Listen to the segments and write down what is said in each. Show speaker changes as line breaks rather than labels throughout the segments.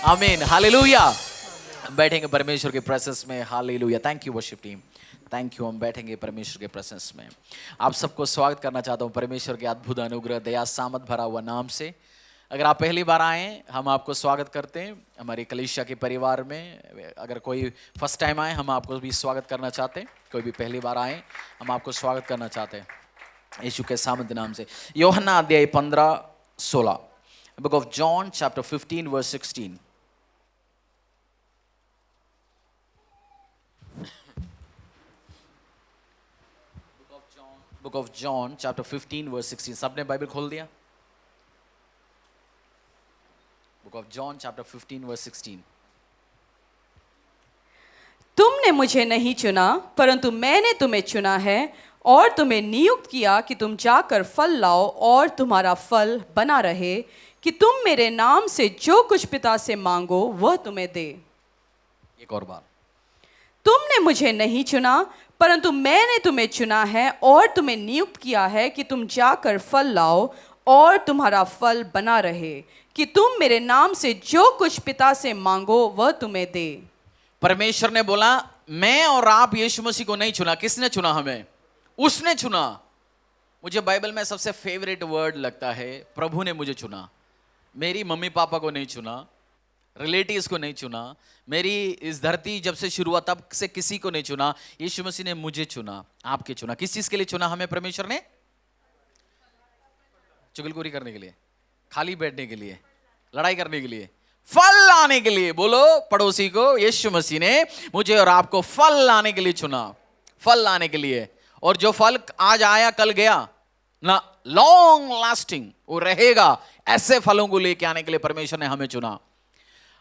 आमीन, हालेलुया। बैठेंगे परमेश्वर के प्रेजेंस में। Hallelujah. Thank you worship team, thank you. हम बैठेंगे परमेश्वर के प्रेजेंस में। आप सबको स्वागत करना चाहता हूँ परमेश्वर के अद्भुत अनुग्रह दया सामत भरा हुआ नाम से। अगर आप पहली बार आए, हम आपको स्वागत करते हैं हमारी कलीसिया के परिवार में। अगर कोई फर्स्ट टाइम आए, हम आपको भी स्वागत करना चाहते हैं। कोई भी पहली बार आए, हम आपको स्वागत करना चाहते हैं यीशु के सामत नाम से। यूहन्ना अध्याय 15-16, book of John chapter 15 verse 16। Book of John chapter 15 verse 16। सबने बाइबल खोल दिया? Book of John chapter 15 verse 16।
तुमने मुझे नहीं चुना, परंतु मैंने तुम्हें चुना है और तुम्हें नियुक्त किया कि तुम जाकर फल लाओ और तुम्हारा फल बना रहे, कि तुम मेरे नाम से जो कुछ पिता से मांगो वह तुम्हें दे।
एक और बार।
तुमने मुझे नहीं चुना, परंतु मैंने तुम्हें चुना है और तुम्हें नियुक्त किया है कि तुम जाकर फल लाओ और तुम्हारा फल बना रहे, कि तुम मेरे नाम से जो कुछ पिता से मांगो वह तुम्हें दे।
परमेश्वर ने बोला, मैं और आप यीशु मसीह को नहीं चुना। किसने चुना हमें? उसने चुना। मुझे बाइबल में सबसे फेवरेट वर्ड लगता है, प्रभु ने मुझे चुना। मेरी मम्मी पापा को नहीं चुना, रिलेटिव्स को नहीं चुना, मेरी इस धरती जब से शुरू हुआ तब से किसी को नहीं चुना। यीशु मसीह ने मुझे चुना, आपके चुना। किस चीज के लिए चुना हमें परमेश्वर ने? चुगलखोरी करने के लिए, खाली बैठने के लिए, लड़ाई करने के लिए, फल लाने के लिए। बोलो पड़ोसी को, यीशु मसीह ने मुझे और आपको फल लाने के लिए चुना, फल लाने के लिए। और जो फल आज आया कल गया ना, लॉन्ग लास्टिंग वो रहेगा। ऐसे फलों को लेके आने के लिए परमेश्वर ने हमें चुना।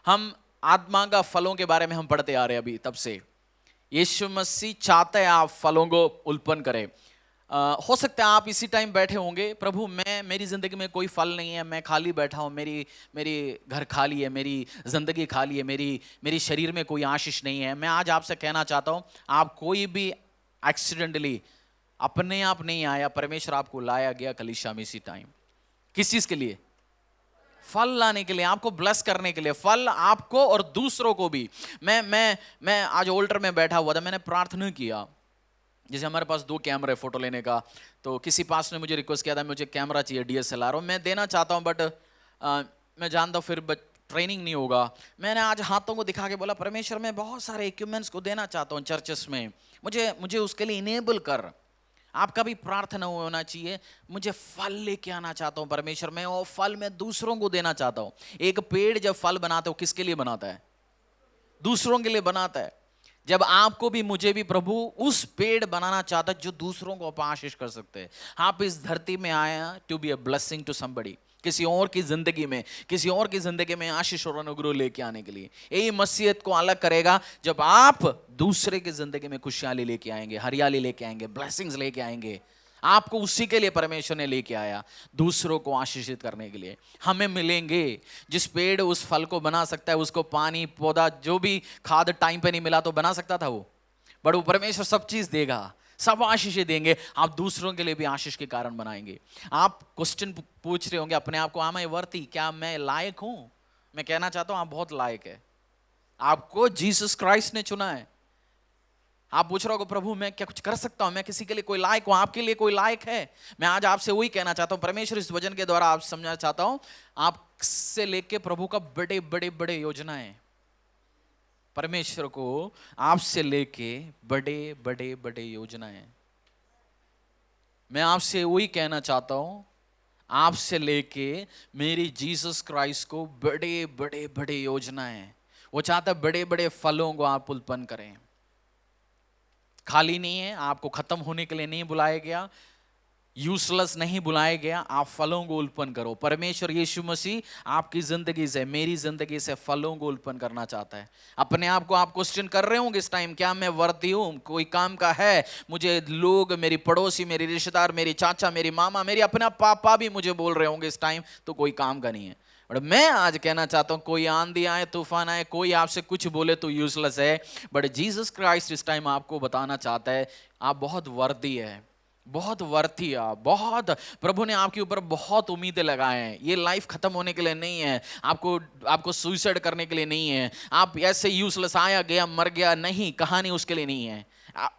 हम आत्मा का फलों के बारे में हम पढ़ते आ रहे हैं अभी तब से। यीशु मसीह चाहते हैं आप फलों को उत्पन्न करें। हो सकता है आप इसी टाइम बैठे होंगे, प्रभु मेरी जिंदगी में कोई फल नहीं है, मैं खाली बैठा हूँ, मेरी घर खाली है, मेरी जिंदगी खाली है, मेरी शरीर में कोई आशीष नहीं है। मैं आज आपसे कहना चाहता हूँ, आप कोई भी एक्सीडेंटली अपने आप नहीं आया, परमेश्वर आपको लाया गया कलीसिया में इसी टाइम। किस चीज के लिए? फल लाने के लिए, आपको ब्लेस करने के लिए। फल आपको और दूसरों को भी। मैं आज ऑल्टर में बैठा हुआ था, मैंने प्रार्थना किया। जैसे हमारे पास 2 कैमरे फोटो लेने का, तो किसी पास ने मुझे रिक्वेस्ट किया था, मुझे कैमरा चाहिए DSLR, और मैं देना चाहता हूं, बट मैं जानता हूं फिर ट्रेनिंग नहीं होगा। मैंने आज हाथों को दिखा के बोला, परमेश्वर मैं बहुत सारे इक्विपमेंट्स को देना चाहता हूं चर्चेस में, मुझे उसके लिए इनेबल कर। आपका भी प्रार्थना होना चाहिए, मुझे फल लेके आना चाहता हूं परमेश्वर में, और फल मैं दूसरों को देना चाहता हूं। एक पेड़ जब फल बनाता है, किसके लिए बनाता है? दूसरों के लिए बनाता है। जब आपको भी मुझे भी प्रभु उस पेड़ बनाना चाहता है जो दूसरों को आप आशीष कर सकते हैं। आप इस धरती में आया to be a blessing to somebody, किसी और की जिंदगी में आशीष और अनुग्रह लेके आने के लिए। यही मसीहत को अलग करेगा, जब आप दूसरे की जिंदगी में खुशहाली लेके आएंगे, हरियाली लेके आएंगे, ब्लेसिंग्स लेके आएंगे। आपको उसी के लिए परमेश्वर ने लेके आया, दूसरों को आशीषित करने के लिए। हमें मिलेंगे। जिस पेड़ उस फल को बना सकता है, उसको पानी पौधा जो भी खाद टाइम पे नहीं मिला तो बना सकता था वो, बट वो परमेश्वर सब चीज देगा, सब आशीष देंगे। आप दूसरों के लिए भी आशीष के कारण बनाएंगे। आप क्वेश्चन पूछ रहे होंगे अपने आप को, am I worthy? क्या मैं लायक हूं? मैं कहना चाहता हूं आप बहुत लायक है। आपको जीसस क्राइस्ट ने चुना है। आप पूछ रहे हो प्रभु मैं क्या कुछ कर सकता हूं, मैं किसी के लिए कोई लायक हूं? आपके लिए कोई लायक है? मैं आज आपसे वही कहना चाहता हूं। परमेश्वर इस वचन के द्वारा आप समझना चाहता हूं, आपसे लेके प्रभु का बड़े बड़े बड़े योजनाएं। परमेश्वर को आपसे लेके बड़े बड़े बड़े योजनाएं। मैं आपसे वही कहना चाहता हूं, आपसे लेके मेरी जीसस क्राइस्ट को बड़े बड़े बड़े योजनाएं। वो चाहता है बड़े बड़े फलों को आप उत्पन्न करें। खाली नहीं है, आपको खत्म होने के लिए नहीं बुलाया गया, यूजलेस नहीं बुलाया गया। आप फलों को उत्पन्न करो। परमेश्वर यीशु मसीह आपकी जिंदगी से, मेरी जिंदगी से फलों को उत्पन्न करना चाहता है। अपने आप को आप क्वेश्चन कर रहे होंगे इस टाइम, क्या मैं वर्दी हूं? कोई काम का है? मुझे लोग, मेरी पड़ोसी, मेरे रिश्तेदार, मेरी चाचा, मेरी मामा, मेरे अपना पापा भी मुझे बोल रहे होंगे इस टाइम तो कोई काम का नहीं है। बट मैं आज कहना चाहता हूं, कोई आंधी आए, तूफान आए, कोई आपसे कुछ बोले तो यूजलेस है, बट जीसस क्राइस्ट इस टाइम आपको बताना चाहता है आप बहुत वर्दी है, बहुत वर्थी आप, बहुत प्रभु ने आपके ऊपर बहुत उम्मीदें लगाए हैं। ये लाइफ खत्म होने के लिए नहीं है, आपको सुसाइड करने के लिए नहीं है, आप ऐसे यूजलेस आया गया मर गया नहीं, कहानी उसके लिए नहीं है।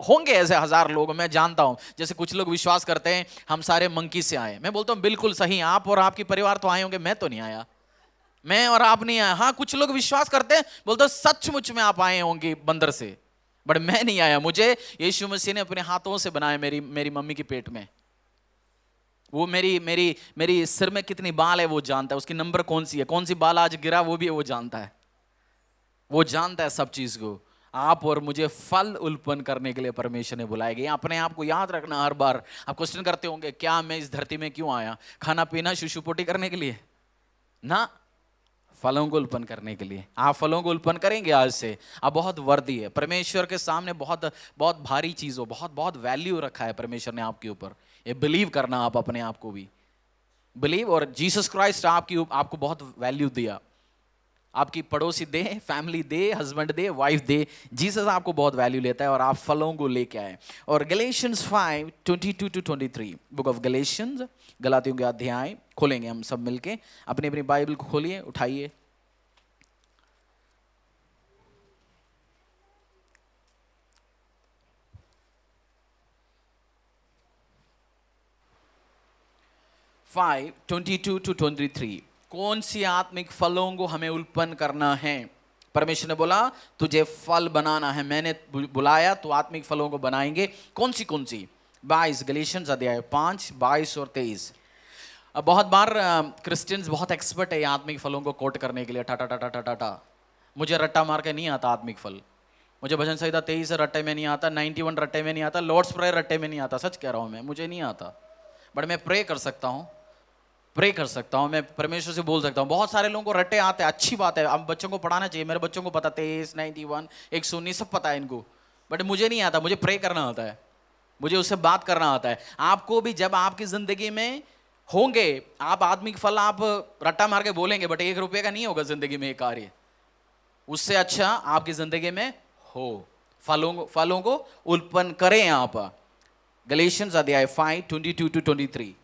होंगे ऐसे हजार लोग, मैं जानता हूं। जैसे कुछ लोग विश्वास करते हैं हम सारे मंकी से आए, मैं बोलता हूं बिल्कुल सही, आप और आपकी परिवार तो आए होंगे, मैं तो नहीं आया, मैं और आप नहीं आया। हाँ, कुछ लोग विश्वास करते हैं, बोलते सचमुच में आप आए होंगे बंदर से, बट मैं नहीं आया। मुझे यीशु मसीह ने अपने हाथों से बनाया मेरी मम्मी की पेट में। वो मेरी सिर में कितनी बाल है वो जानता है, उसकी नंबर कौन सी है, कौन सी बाल आज गिरा वो भी वो जानता है, वो जानता है सब चीज को। आप और मुझे फल उत्पन्न करने के लिए परमेश्वर ने बुलाया गया। अपने आप को याद रखना, हर बार आप क्वेश्चन करते होंगे क्या मैं इस धरती में क्यों आया, खाना पीना शिशुपोटी करने के लिए ना, फलों को उत्पन्न करने के लिए। आप फलों को उत्पन्न करेंगे आज से, आप बहुत वर्दी है परमेश्वर के सामने, बहुत बहुत भारी चीज हो, बहुत बहुत वैल्यू रखा है परमेश्वर ने आपके ऊपर। ये बिलीव करना आप अपने आप को भी बिलीव, और जीसस क्राइस्ट आपको बहुत वैल्यू दिया। आपकी पड़ोसी दे, फैमिली दे, हस्बैंड दे, वाइफ दे, जीसस आपको बहुत वैल्यू लेता है और आप फलों को लेके आए। और गलेशियंस 5:22-23, बुक ऑफ गलेशियंस, गलातियों के अध्याय खोलेंगे हम सब मिलके। अपनी अपनी बाइबल को खोलिए, उठाइए। फाइव 22-23, कौन सी आत्मिक फलों को हमें उत्पन्न करना है। परमेश्वर ने बोला तुझे फल बनाना है, मैंने बुलाया तो आत्मिक फलों को बनाएंगे। कौन सी 22 गलेशियंस अध्याय 5, 22 और 23। अब बहुत बार क्रिश्चियंस बहुत एक्सपर्ट है आत्मिक फलों को कोट करने के लिए, टाटा टाटा टाटा टा। मुझे रट्टा मार के नहीं आता आत्मिक फल, मुझे भजन संहिता 23 रट्टे में नहीं आता, 91 रट्टे में नहीं आता, लॉर्ड्स प्रेयर रट्टे में नहीं आता। सच कह रहा हूं मैं, मुझे नहीं आता, बट मैं प्रे कर सकता हूं, प्रे कर सकता हूं, मैं परमेश्वर से बोल सकता हूं। बहुत सारे लोगों को रट्टे आते हैं, अच्छी बात है, अब बच्चों को पढ़ाना चाहिए। मेरे बच्चों को पता 23, 91, 119 सब पता है इनको, बट मुझे नहीं आता। मुझे प्रे करना आता है, मुझे उससे बात करना आता है। आपको भी जब आपकी जिंदगी में होंगे आप आत्मिक फल, आप रट्टा मार के बोलेंगे, बट 1 रुपये का नहीं होगा जिंदगी में ये कार्य। उससे अच्छा आपकी जिंदगी में हो, फलों को उत्पन्न करें आप। गलेशियंस अध्याय 5:22-23।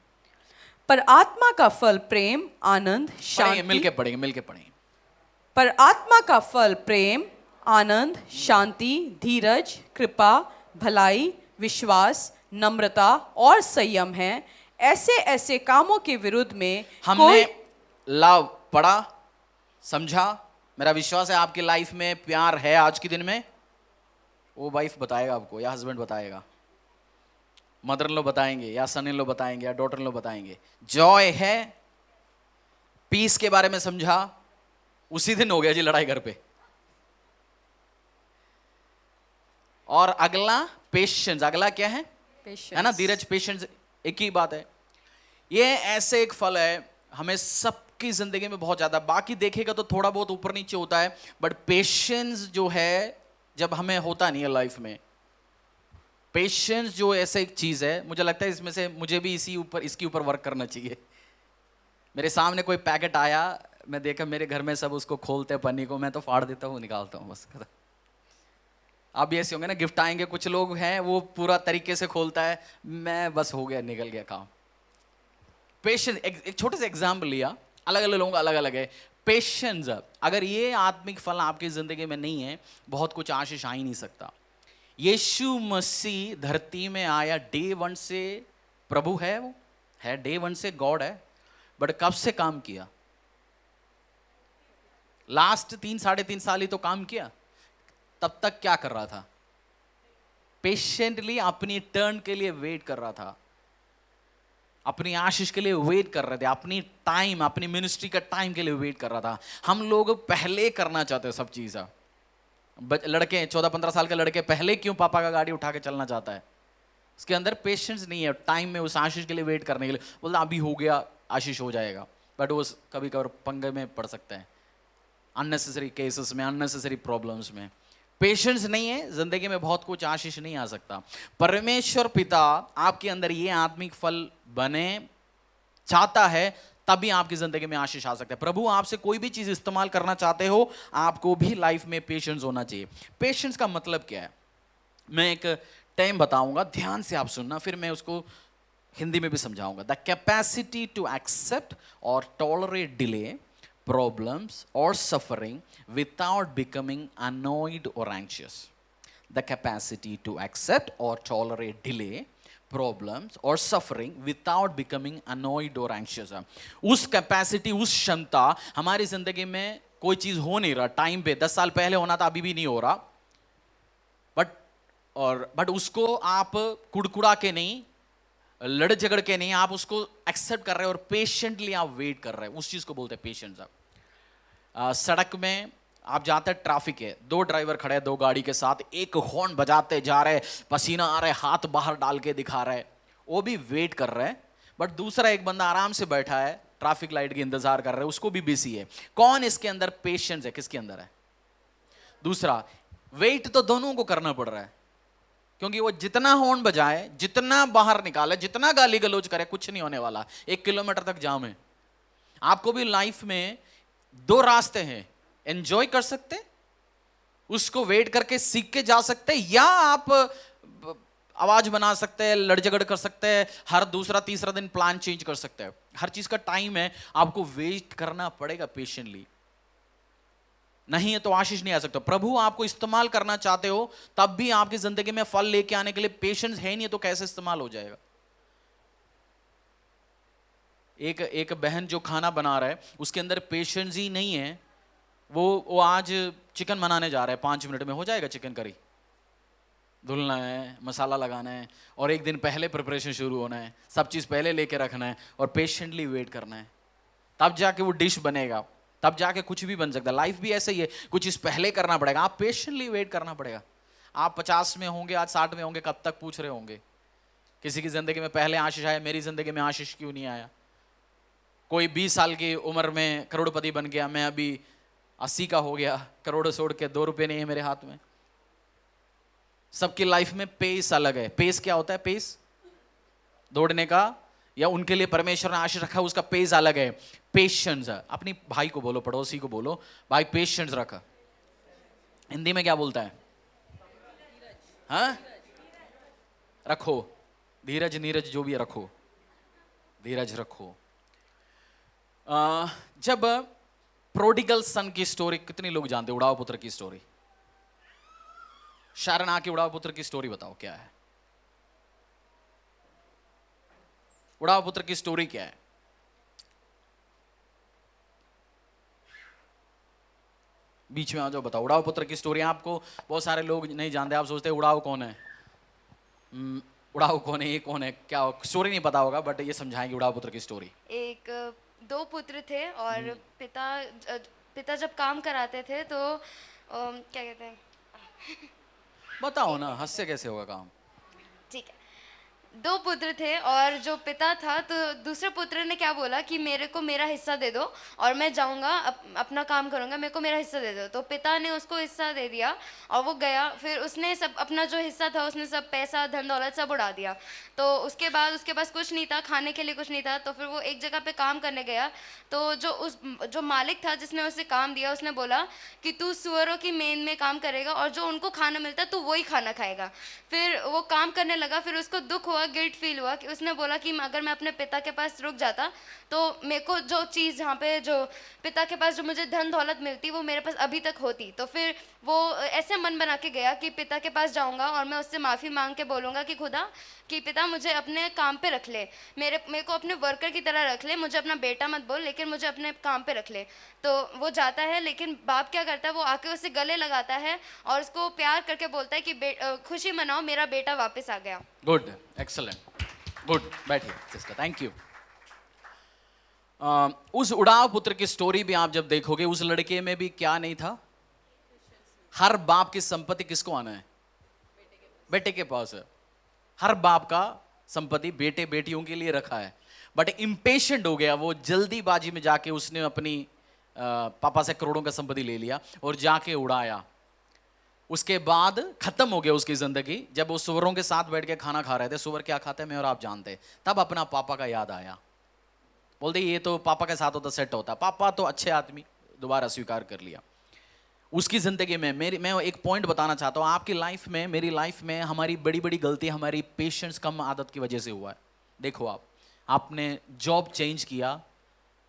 पर आत्मा का फल प्रेम, आनंद, शांति,
मिलके पढ़ेंगे।
पर आत्मा का फल प्रेम, आनंद, शांति, धीरज, कृपा, भलाई, विश्वास, नम्रता और संयम है। ऐसे कामों के विरुद्ध में
हमने लव पढ़ा, समझा। मेरा विश्वास है आपकी लाइफ में प्यार है आज के दिन में। वो वाइफ बताएगा आपको, या हस्बैंड बताएगा, मदर इन लॉ बताएंगे, या सन इन लॉ बताएंगे, या डॉटर इन लॉ बताएंगे। जॉय है, पीस के बारे में समझा, उसी दिन हो गया जी लड़ाई घर पे। और अगला पेशेंस, अगला क्या है ना, धीरज, पेशेंस, एक ही बात है। ये ऐसे एक फल है, हमें सबकी जिंदगी में बहुत ज्यादा, बाकी देखेगा तो थोड़ा बहुत ऊपर नीचे होता है, बट पेशेंस जो है जब हमें होता नहीं है लाइफ में, पेशेंस जो ऐसे एक चीज है, मुझे लगता है इसमें से मुझे भी इसके ऊपर वर्क करना चाहिए। मेरे सामने कोई पैकेट आया, मैं देखा मेरे घर में सब उसको खोलते हैं पन्नी को, मैं तो फाड़ देता हूँ, निकालता हूँ बस। आप भी ऐसे होंगे ना, गिफ्ट आएंगे, कुछ लोग हैं वो पूरा तरीके से खोलता है, मैं बस हो गया, निकल गया काम। पेशेंस, एक छोटे से एग्जाम्पल लिया, अलग अलग लोगों का अलग अलग है। पेशेंस, अगर ये आत्मिक फल आपकी जिंदगी में नहीं है, बहुत कुछ आशीष आ ही नहीं सकता। यीशु मसीह धरती में आया, डे 1 से प्रभु है, वो है डे 1 से गॉड है, बट कब से काम किया? लास्ट 3-3.5 साल ही तो काम किया। तब तक क्या कर रहा था? पेशेंटली अपनी टर्न के लिए वेट कर रहा था, अपनी आशीष के लिए वेट कर रहे थे, अपनी टाइम, अपनी मिनिस्ट्री का टाइम के लिए वेट कर रहा था। हम लोग पहले करना चाहते हैं सब चीज़। लड़के 14-15 साल के लड़के पहले क्यों पापा का गाड़ी उठा के चलना चाहता है? उसके अंदर पेशेंस नहीं है, टाइम में उस आशीष के लिए वेट करने के लिए। बोलता अभी हो गया, आशीष हो जाएगा, बट वो कभी कभार पंगे में पड़ सकता है, अननेसेसरी केसेस में, अननेसेसरी प्रॉब्लम्स में। पेशेंस नहीं है, जिंदगी में बहुत कुछ आशीष नहीं आ सकता। परमेश्वर पिता आपके अंदर ये आत्मिक फल बने चाहता है, तभी आपकी जिंदगी में आशीष आ सकता है। प्रभु आपसे कोई भी चीज इस्तेमाल करना चाहते हो, आपको भी लाइफ में पेशेंस होना चाहिए। पेशेंस का मतलब क्या है? मैं एक टाइम बताऊंगा, ध्यान से आप सुनना, फिर मैं उसको हिंदी में भी समझाऊंगा। द कैपेसिटी टू एक्सेप्ट और टॉलरेट डिले, प्रॉब्लम्स और सफरिंग विदाउट बिकमिंग अनॉयड और anxious. The capacity to accept और टॉलरेट डिले, प्रॉब्लम्स और सफरिंग विदाउट बिकमिंग अनॉयड और एंशियस। उस कैपेसिटी, उस क्षमता, हमारी जिंदगी में कोई चीज हो नहीं रहा टाइम पे, 10 साल पहले होना था, अभी भी नहीं हो रहा, बट उसको आप कुड़कुड़ा के नहीं, लड़ झगड़ के नहीं, आप उसको एक्सेप्ट कर रहे हैं और पेशेंटली आप वेट कर रहे हैं, उस चीज को बोलते हैं पेशेंस। आप सड़क में आप जाते हैं, ट्रैफिक है, दो ड्राइवर खड़े हैं दो गाड़ी के साथ, एक हॉर्न बजाते जा रहे, पसीना आ रहा है, हाथ बाहर डाल के दिखा रहा है, वो भी वेट कर रहे हैं, बट दूसरा एक बंदा आराम से बैठा है, ट्रैफिक लाइट की इंतजार कर रहा है, उसको भी बिजी है। कौन इसके अंदर पेशेंस है, किसके अंदर है? दूसरा। वेट तो दोनों को करना पड़ रहा है, क्योंकि वो जितना हॉर्न बजाए, जितना बाहर निकाले, जितना गाली गलौज करे, कुछ नहीं होने वाला, 1 किलोमीटर तक जाम है। आपको भी लाइफ में दो रास्ते हैं, एंजॉय कर सकते, उसको वेट करके सीख के जा सकते, या आप आवाज बना सकते हैं, लड़ झगड़ कर सकते हैं, हर दूसरा तीसरा दिन प्लान चेंज कर सकते हैं। हर चीज का टाइम है, आपको वेट करना पड़ेगा पेशेंटली, नहीं है तो आशीष नहीं आ सकता। प्रभु आपको इस्तेमाल करना चाहते हो, तब भी आपकी जिंदगी में फल लेके आने के लिए पेशेंस है नहीं, तो कैसे इस्तेमाल हो जाएगा? एक बहन जो खाना बना रहा है, उसके अंदर पेशेंस ही नहीं है, वो आज चिकन बनाने जा रहा है, 5 मिनट में हो जाएगा चिकन करी, धुलना है, मसाला लगाना है, और एक दिन पहले प्रिपरेशन शुरू होना है, सब चीज पहले लेके रखना है और पेशेंटली वेट करना है, तब जाके वो डिश बनेगा, तब जाके कुछ भी बन सकता है। लाइफ भी ऐसे ही है, कुछ चीज पहले करना पड़ेगा, आप पेशेंटली वेट करना पड़ेगा। आप 50 में होंगे, आज 60 में होंगे, कब तक पूछ रहे होंगे? किसी की जिंदगी में पहले आशीष आया, मेरी जिंदगी में आशीष क्यों नहीं आया? कोई 20 साल की उम्र में करोड़पति बन गया, मैं अभी 80 का हो गया, करोड़ छोड़ के 2 रुपए नहीं है मेरे हाथ में। सबकी लाइफ में पेस अलग है। पेस क्या होता है? पेस दौड़ने का, या उनके लिए परमेश्वर ने आशीष रखा, उसका पेस अलग है। पेशेंस है। अपनी भाई को बोलो, पड़ोसी को बोलो, भाई पेशेंस रखा। हिंदी में क्या बोलता है? हाँ, रखो, धीरज नीरज जो भी है रखो, धीरज रखो। जब प्रोडिगल सन की स्टोरी, कितने लोग जानते हैं? उड़ाव पुत्र की स्टोरी। शारन आके उड़ाव पुत्र की स्टोरी बताओ क्या है? उड़ाव पुत्र की स्टोरी क्या है? बीच में आ जाओ, बताओ उड़ाव पुत्र की स्टोरी। आपको बहुत सारे लोग नहीं जानते, आप सोचते हैं उड़ाव कौन है, उड़ाव कौन है, ये कौन है, क्या स्टोरी नहीं पता होगा, बट ये समझाएंगे उड़ाव पुत्र की स्टोरी।
एक 2 पुत्र थे और पिता जब काम कराते थे तो क्या कहते हैं,
बताओ ना, हंस से कैसे होगा काम?
ठीक है। 2 पुत्र थे और जो पिता था, तो दूसरे पुत्र ने क्या बोला कि मेरे को मेरा हिस्सा दे दो और मैं जाऊंगा अपना काम करूंगा, मेरे को मेरा हिस्सा दे दो। तो पिता ने उसको हिस्सा दे दिया और वो गया, फिर उसने सब अपना जो हिस्सा था उसने सब पैसा धन दौलत सब उड़ा दिया। तो उसके बाद उसके पास कुछ नहीं था, खाने के लिए कुछ नहीं था। तो फिर वो एक जगह पे काम करने गया, तो जो मालिक था जिसने उसे काम दिया, उसने बोला कि तू सुअरों की मेन में काम करेगा और जो उनको खाना मिलता है तू वही खाना खाएगा। फिर वो काम करने लगा, फिर उसको दुख हुआ, गिल्ट फील हुआ कि उसने बोला कि अगर मैं अपने पिता के पास रुक जाता तो मेरे को जो चीज़ जहाँ पे जो पिता के पास जो मुझे धन दौलत मिलती वो मेरे पास अभी तक होती। तो फिर वो ऐसे मन बना के गया कि पिता के पास जाऊँगा और मैं उससे माफ़ी मांग के बोलूँगा कि खुदा कि पिता मुझे अपने काम पे रख ले, मेरे को अपने वर्कर की तरह रख ले, मुझे अपना बेटा मत बोल लेकिन मुझे अपने काम पे रख ले। तो वो जाता है, लेकिन बाप क्या करता है, वो आके उसे गले लगाता है और उसको प्यार करके बोलता है कि खुशी मनाओ, मेरा बेटा वापस आ गया।
Good, excellent, good. बैठिए सिस्टर, थैंक यू। उस उड़ाव पुत्र की स्टोरी भी आप जब देखोगे, उस लड़के में भी क्या नहीं था? हर बाप की संपत्ति किसको आना है? बेटे के पास है। हर बाप का संपत्ति बेटे बेटियों के लिए रखा है, बट इम्पेशेंट हो गया वो, जल्दीबाजी में जाके उसने अपनी पापा से करोड़ों का संपत्ति ले लिया और जाके उड़ाया। उसके बाद खत्म हो गया उसकी जिंदगी। जब वो सुअरों के साथ बैठ के खाना खा रहे थे, सुअर क्या खाते हैं मैं और आप जानते हैं, तब अपना पापा का याद आया। बोलते ये तो पापा के साथ होता सेट होता, पापा तो अच्छे आदमी, दोबारा स्वीकार कर लिया। उसकी जिंदगी में मैं एक पॉइंट बताना चाहता हूं, आपकी लाइफ में, मेरी लाइफ में हमारी बड़ी बड़ी गलती हमारी पेशेंस कम आदत की वजह से हुआ है। देखो आपने जॉब चेंज किया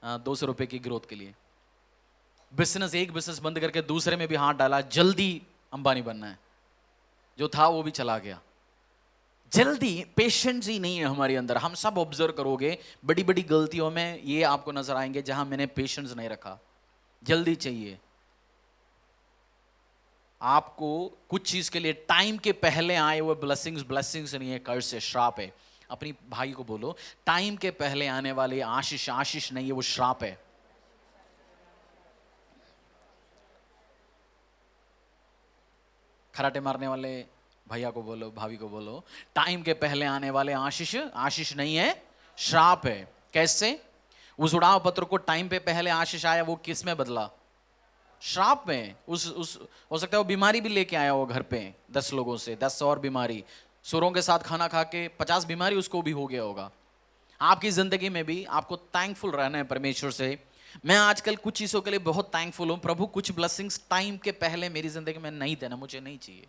200 रुपए की ग्रोथ के लिए, एक बिजनेस बंद करके दूसरे में भी हाथ डाला, जल्दी अंबानी बनना है, जो था वो भी चला गया। जल्दी, पेशेंस ही नहीं है हमारे अंदर। हम सब ऑब्जर्व करोगे बड़ी बड़ी गलतियों में ये आपको नजर आएंगे जहां मैंने पेशेंस नहीं रखा। जल्दी चाहिए आपको कुछ चीज के लिए, टाइम के पहले आए हुए ब्लेसिंग्स नहीं है, कर्ज से, श्राप है। अपनी भाई को बोलो, टाइम के पहले आने वाली आशीष नहीं है, वो श्राप है। खराटे मारने वाले भैया को बोलो, भाभी को बोलो, टाइम के पहले आने वाले आशीष नहीं है, श्राप है। कैसे? उस उड़ाव पत्र को टाइम पे पहले आशीष आया, वो किस में बदला? श्राप में। उस हो सकता है वो बीमारी भी लेके आया हो घर पे, 10 लोगों से 10 और बीमारी, सुरों के साथ खाना खा के 50 बीमारी उसको भी हो गया होगा। आपकी जिंदगी में भी आपको थैंकफुल रहना है परमेश्वर से। मैं आजकल कुछ चीजों के लिए बहुत थैंकफुल हूं, प्रभु कुछ ब्लेसिंग्स टाइम के पहले मेरी जिंदगी में नहीं देना, मुझे नहीं चाहिए।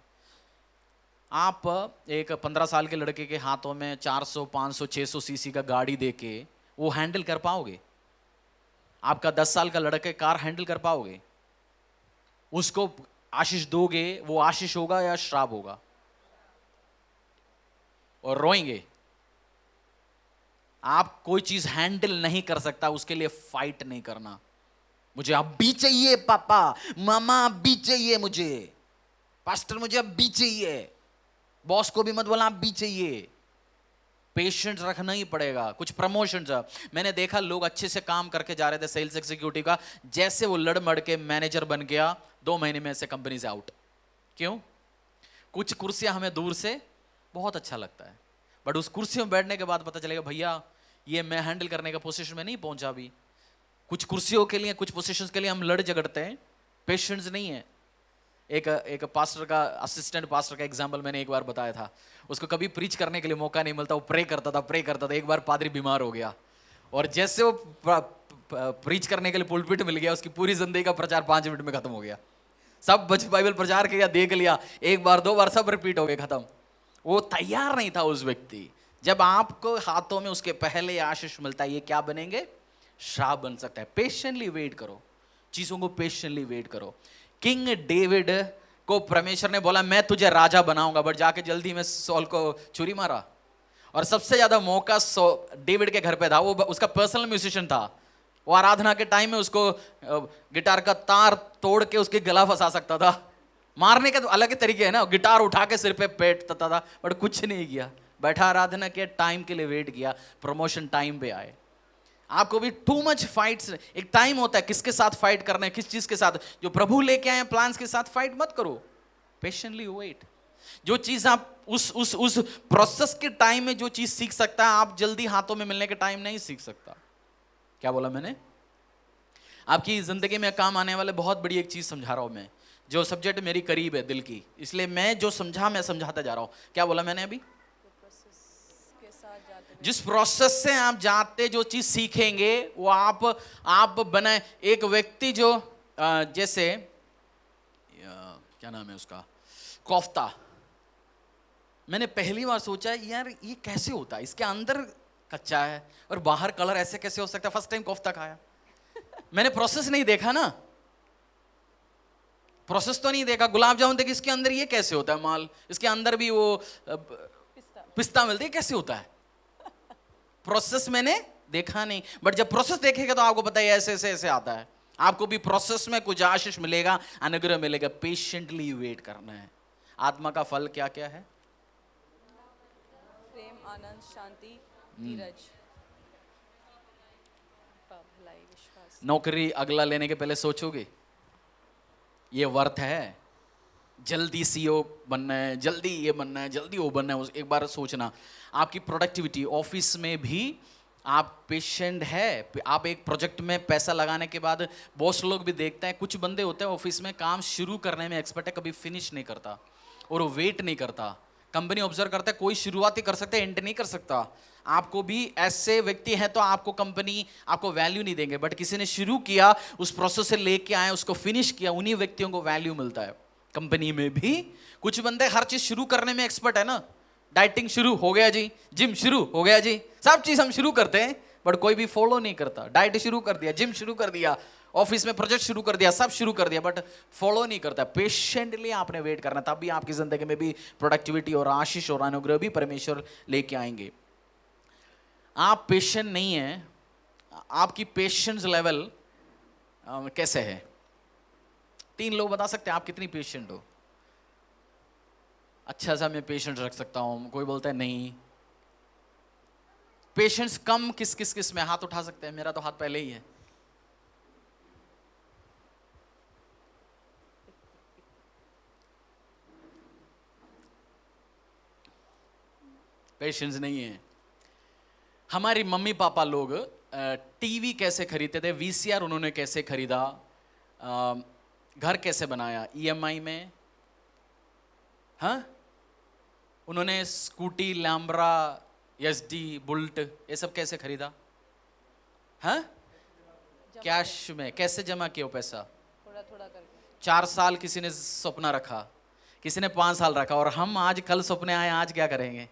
आप एक 15 साल के लड़के के हाथों में 400, 500, 600 सीसी का गाड़ी देके वो हैंडल कर पाओगे? आपका 10 साल का लड़का कार हैंडल कर पाओगे? उसको आशीष दोगे, वो आशीष होगा या श्राप होगा? और रोएंगे। आप कोई चीज हैंडल नहीं कर सकता, उसके लिए फाइट नहीं करना। मुझे अब भी चाहिए पापा, मामा अब भी चाहिए मुझे, पास्टर मुझे अब भी चाहिए, बॉस को भी मत बोला अब भी चाहिए। पेशेंस रखना ही पड़ेगा। कुछ प्रमोशन, मैंने देखा लोग अच्छे से काम करके जा रहे थे सेल्स एग्जीक्यूटिव का, जैसे वो लड़ मड़ के मैनेजर बन गया, 2 महीने में से कंपनी से आउट। क्यों? कुछ कुर्सियां हमें दूर से बहुत अच्छा लगता है, बट उस कुर्सी में बैठने के बाद पता चलेगा भैया ये मैं हैंडल करने का पोजीशन में नहीं पहुंचा अभी। कुछ कुर्सियों के लिए, कुछ पोजीशंस के लिए हम लड़ झगड़ते हैं, पेशेंस नहीं है। एक पास्टर का, असिस्टेंट पास्टर का एग्जाम्पल मैंने एक बार बताया था। उसको कभी प्रीच करने के लिए मौका नहीं मिलता, वो प्रे करता था। एक बार पादरी बीमार हो गया और जैसे वो प्रीच करने के लिए पुलपिट मिल गया, उसकी पूरी जिंदगी का प्रचार 5 मिनट में खत्म हो गया। सब बाइबल प्रचार किया, देख लिया, 1 बार 2 बार सब रिपीट हो गए, खत्म। वो तैयार नहीं था उस व्यक्ति। जब आपको हाथों में उसके पहले आशीष मिलता है, ये क्या बनेंगे? श्राप बन सकता है। पेशेंटली वेट करो, चीजों को पेशेंटली वेट करो। किंग डेविड को परमेश्वर ने बोला मैं तुझे राजा बनाऊंगा, बट जाके जल्दी में सॉल को छुरी मारा। और सबसे ज्यादा मौका डेविड के घर पे था, वो उसका पर्सनल म्यूजिशियन था। वो आराधना के टाइम में उसको गिटार का तार तोड़ के उसके गला फंसा सकता था। मारने के तो अलग ही तरीके है ना, गिटार उठा के सिर पे पेटता था, बट कुछ नहीं किया। बैठा आराधना के टाइम के लिए वेट किया, प्रमोशन टाइम पे आए। आपको भी टू मच फाइट्स, एक टाइम होता है किसके साथ फाइट करना है, किस चीज के साथ। जो प्रभु लेके आए प्लान्स के साथ फाइट मत करो, पेशेंटली वेट। जो चीज आप उस प्रोसेस के टाइम में जो चीज सीख सकता है, आप जल्दी हाथों में मिलने के टाइम नहीं सीख सकता। क्या बोला मैंने? आपकी जिंदगी में काम आने वाले बहुत बड़ी एक चीज समझा रहा हूं मैं, जो सब्जेक्ट मेरी करीब है दिल की, इसलिए मैं जो समझा मैं समझाता जा रहा हूं। क्या बोला मैंने अभी? जिस प्रोसेस से आप जाते, जो चीज सीखेंगे वो आप बनाए। एक व्यक्ति जो जैसे क्या नाम है उसका, कोफ्ता, मैंने पहली बार सोचा यार ये कैसे होता है, इसके अंदर कच्चा है और बाहर कलर ऐसे कैसे हो सकता है। फर्स्ट टाइम कोफ्ता खाया, मैंने प्रोसेस नहीं देखा ना, प्रोसेस तो नहीं देखा। गुलाब जामुन देखिए, इसके अंदर ये कैसे होता है माल, इसके अंदर भी वो पिस्ता मिलती है, कैसे होता है। प्रोसेस मैंने देखा नहीं, बट जब प्रोसेस देखेगा तो आपको पता है ऐसे ऐसे ऐसे आता है। आपको भी प्रोसेस में कुछ आशीष मिलेगा, अनुग्रह मिलेगा। पेशेंटली वेट करना है। आत्मा का फल क्या क्या है?
प्रेम, आनंद, शांति, धीरज, भलाई, विश्वास।
नौकरी अगला लेने के पहले सोचोगे ये वर्थ है? जल्दी सीईओ बनना है, जल्दी ये बनना है, जल्दी वो बनना है, एक बार सोचना। आपकी प्रोडक्टिविटी ऑफिस में भी आप पेशेंट है। आप एक प्रोजेक्ट में पैसा लगाने के बाद बॉस लोग भी देखते हैं, कुछ बंदे होते हैं ऑफिस में काम शुरू करने में एक्सपर्ट है, कभी फिनिश नहीं करता और वो वेट नहीं करता, कंपनी ऑब्जर्व करता है, कोई शुरुआत ही कर सकता है, एंड नहीं कर सकता। आपको भी ऐसे व्यक्ति हैं तो आपको कंपनी आपको वैल्यू नहीं देंगे, बट किसी ने शुरू किया, उस प्रोसेस से लेके आए, उसको फिनिश किया, उन्हीं व्यक्तियों को वैल्यू मिलता है। कंपनी में भी कुछ बंदे हर चीज शुरू करने में एक्सपर्ट है ना, डाइटिंग शुरू हो गया जी, जिम शुरू हो गया जी, सब चीज हम शुरू करते हैं, बट कोई भी फॉलो नहीं करता। डाइट शुरू कर दिया, जिम शुरू कर दिया, ऑफिस में प्रोजेक्ट शुरू कर दिया, सब शुरू कर दिया, बट फॉलो नहीं करता। पेशेंटली आपने वेट करना, तब भी आपकी जिंदगी में भी प्रोडक्टिविटी और आशीष और अनुग्रह भी परमेश्वर लेके आएंगे। आप पेशेंट नहीं है, आपकी पेशेंस लेवल कैसे है? 3 लोग बता सकते हैं आप कितनी पेशेंट हो। अच्छा सा मैं पेशेंस रख सकता हूं, कोई बोलता है नहीं। पेशेंस कम किस किस किस में? हाथ उठा सकते हैं, मेरा तो हाथ पहले ही है। पेशेंस नहीं है। हमारी मम्मी पापा लोग टीवी कैसे खरीदते थे, वीसीआर उन्होंने कैसे खरीदा, घर कैसे बनाया, ईएमआई में, हाँ? उन्होंने स्कूटी, लैम्ब्रा, एसडी, बुल्ट, ये सब कैसे खरीदा, हाँ? कैश में। कैसे जमा किया पैसा?
थोड़ा थोड़ा करके।
4 साल किसी ने सपना रखा, किसी ने 5 साल रखा, और हम आज कल सपने आए, आज क्या करेंगे?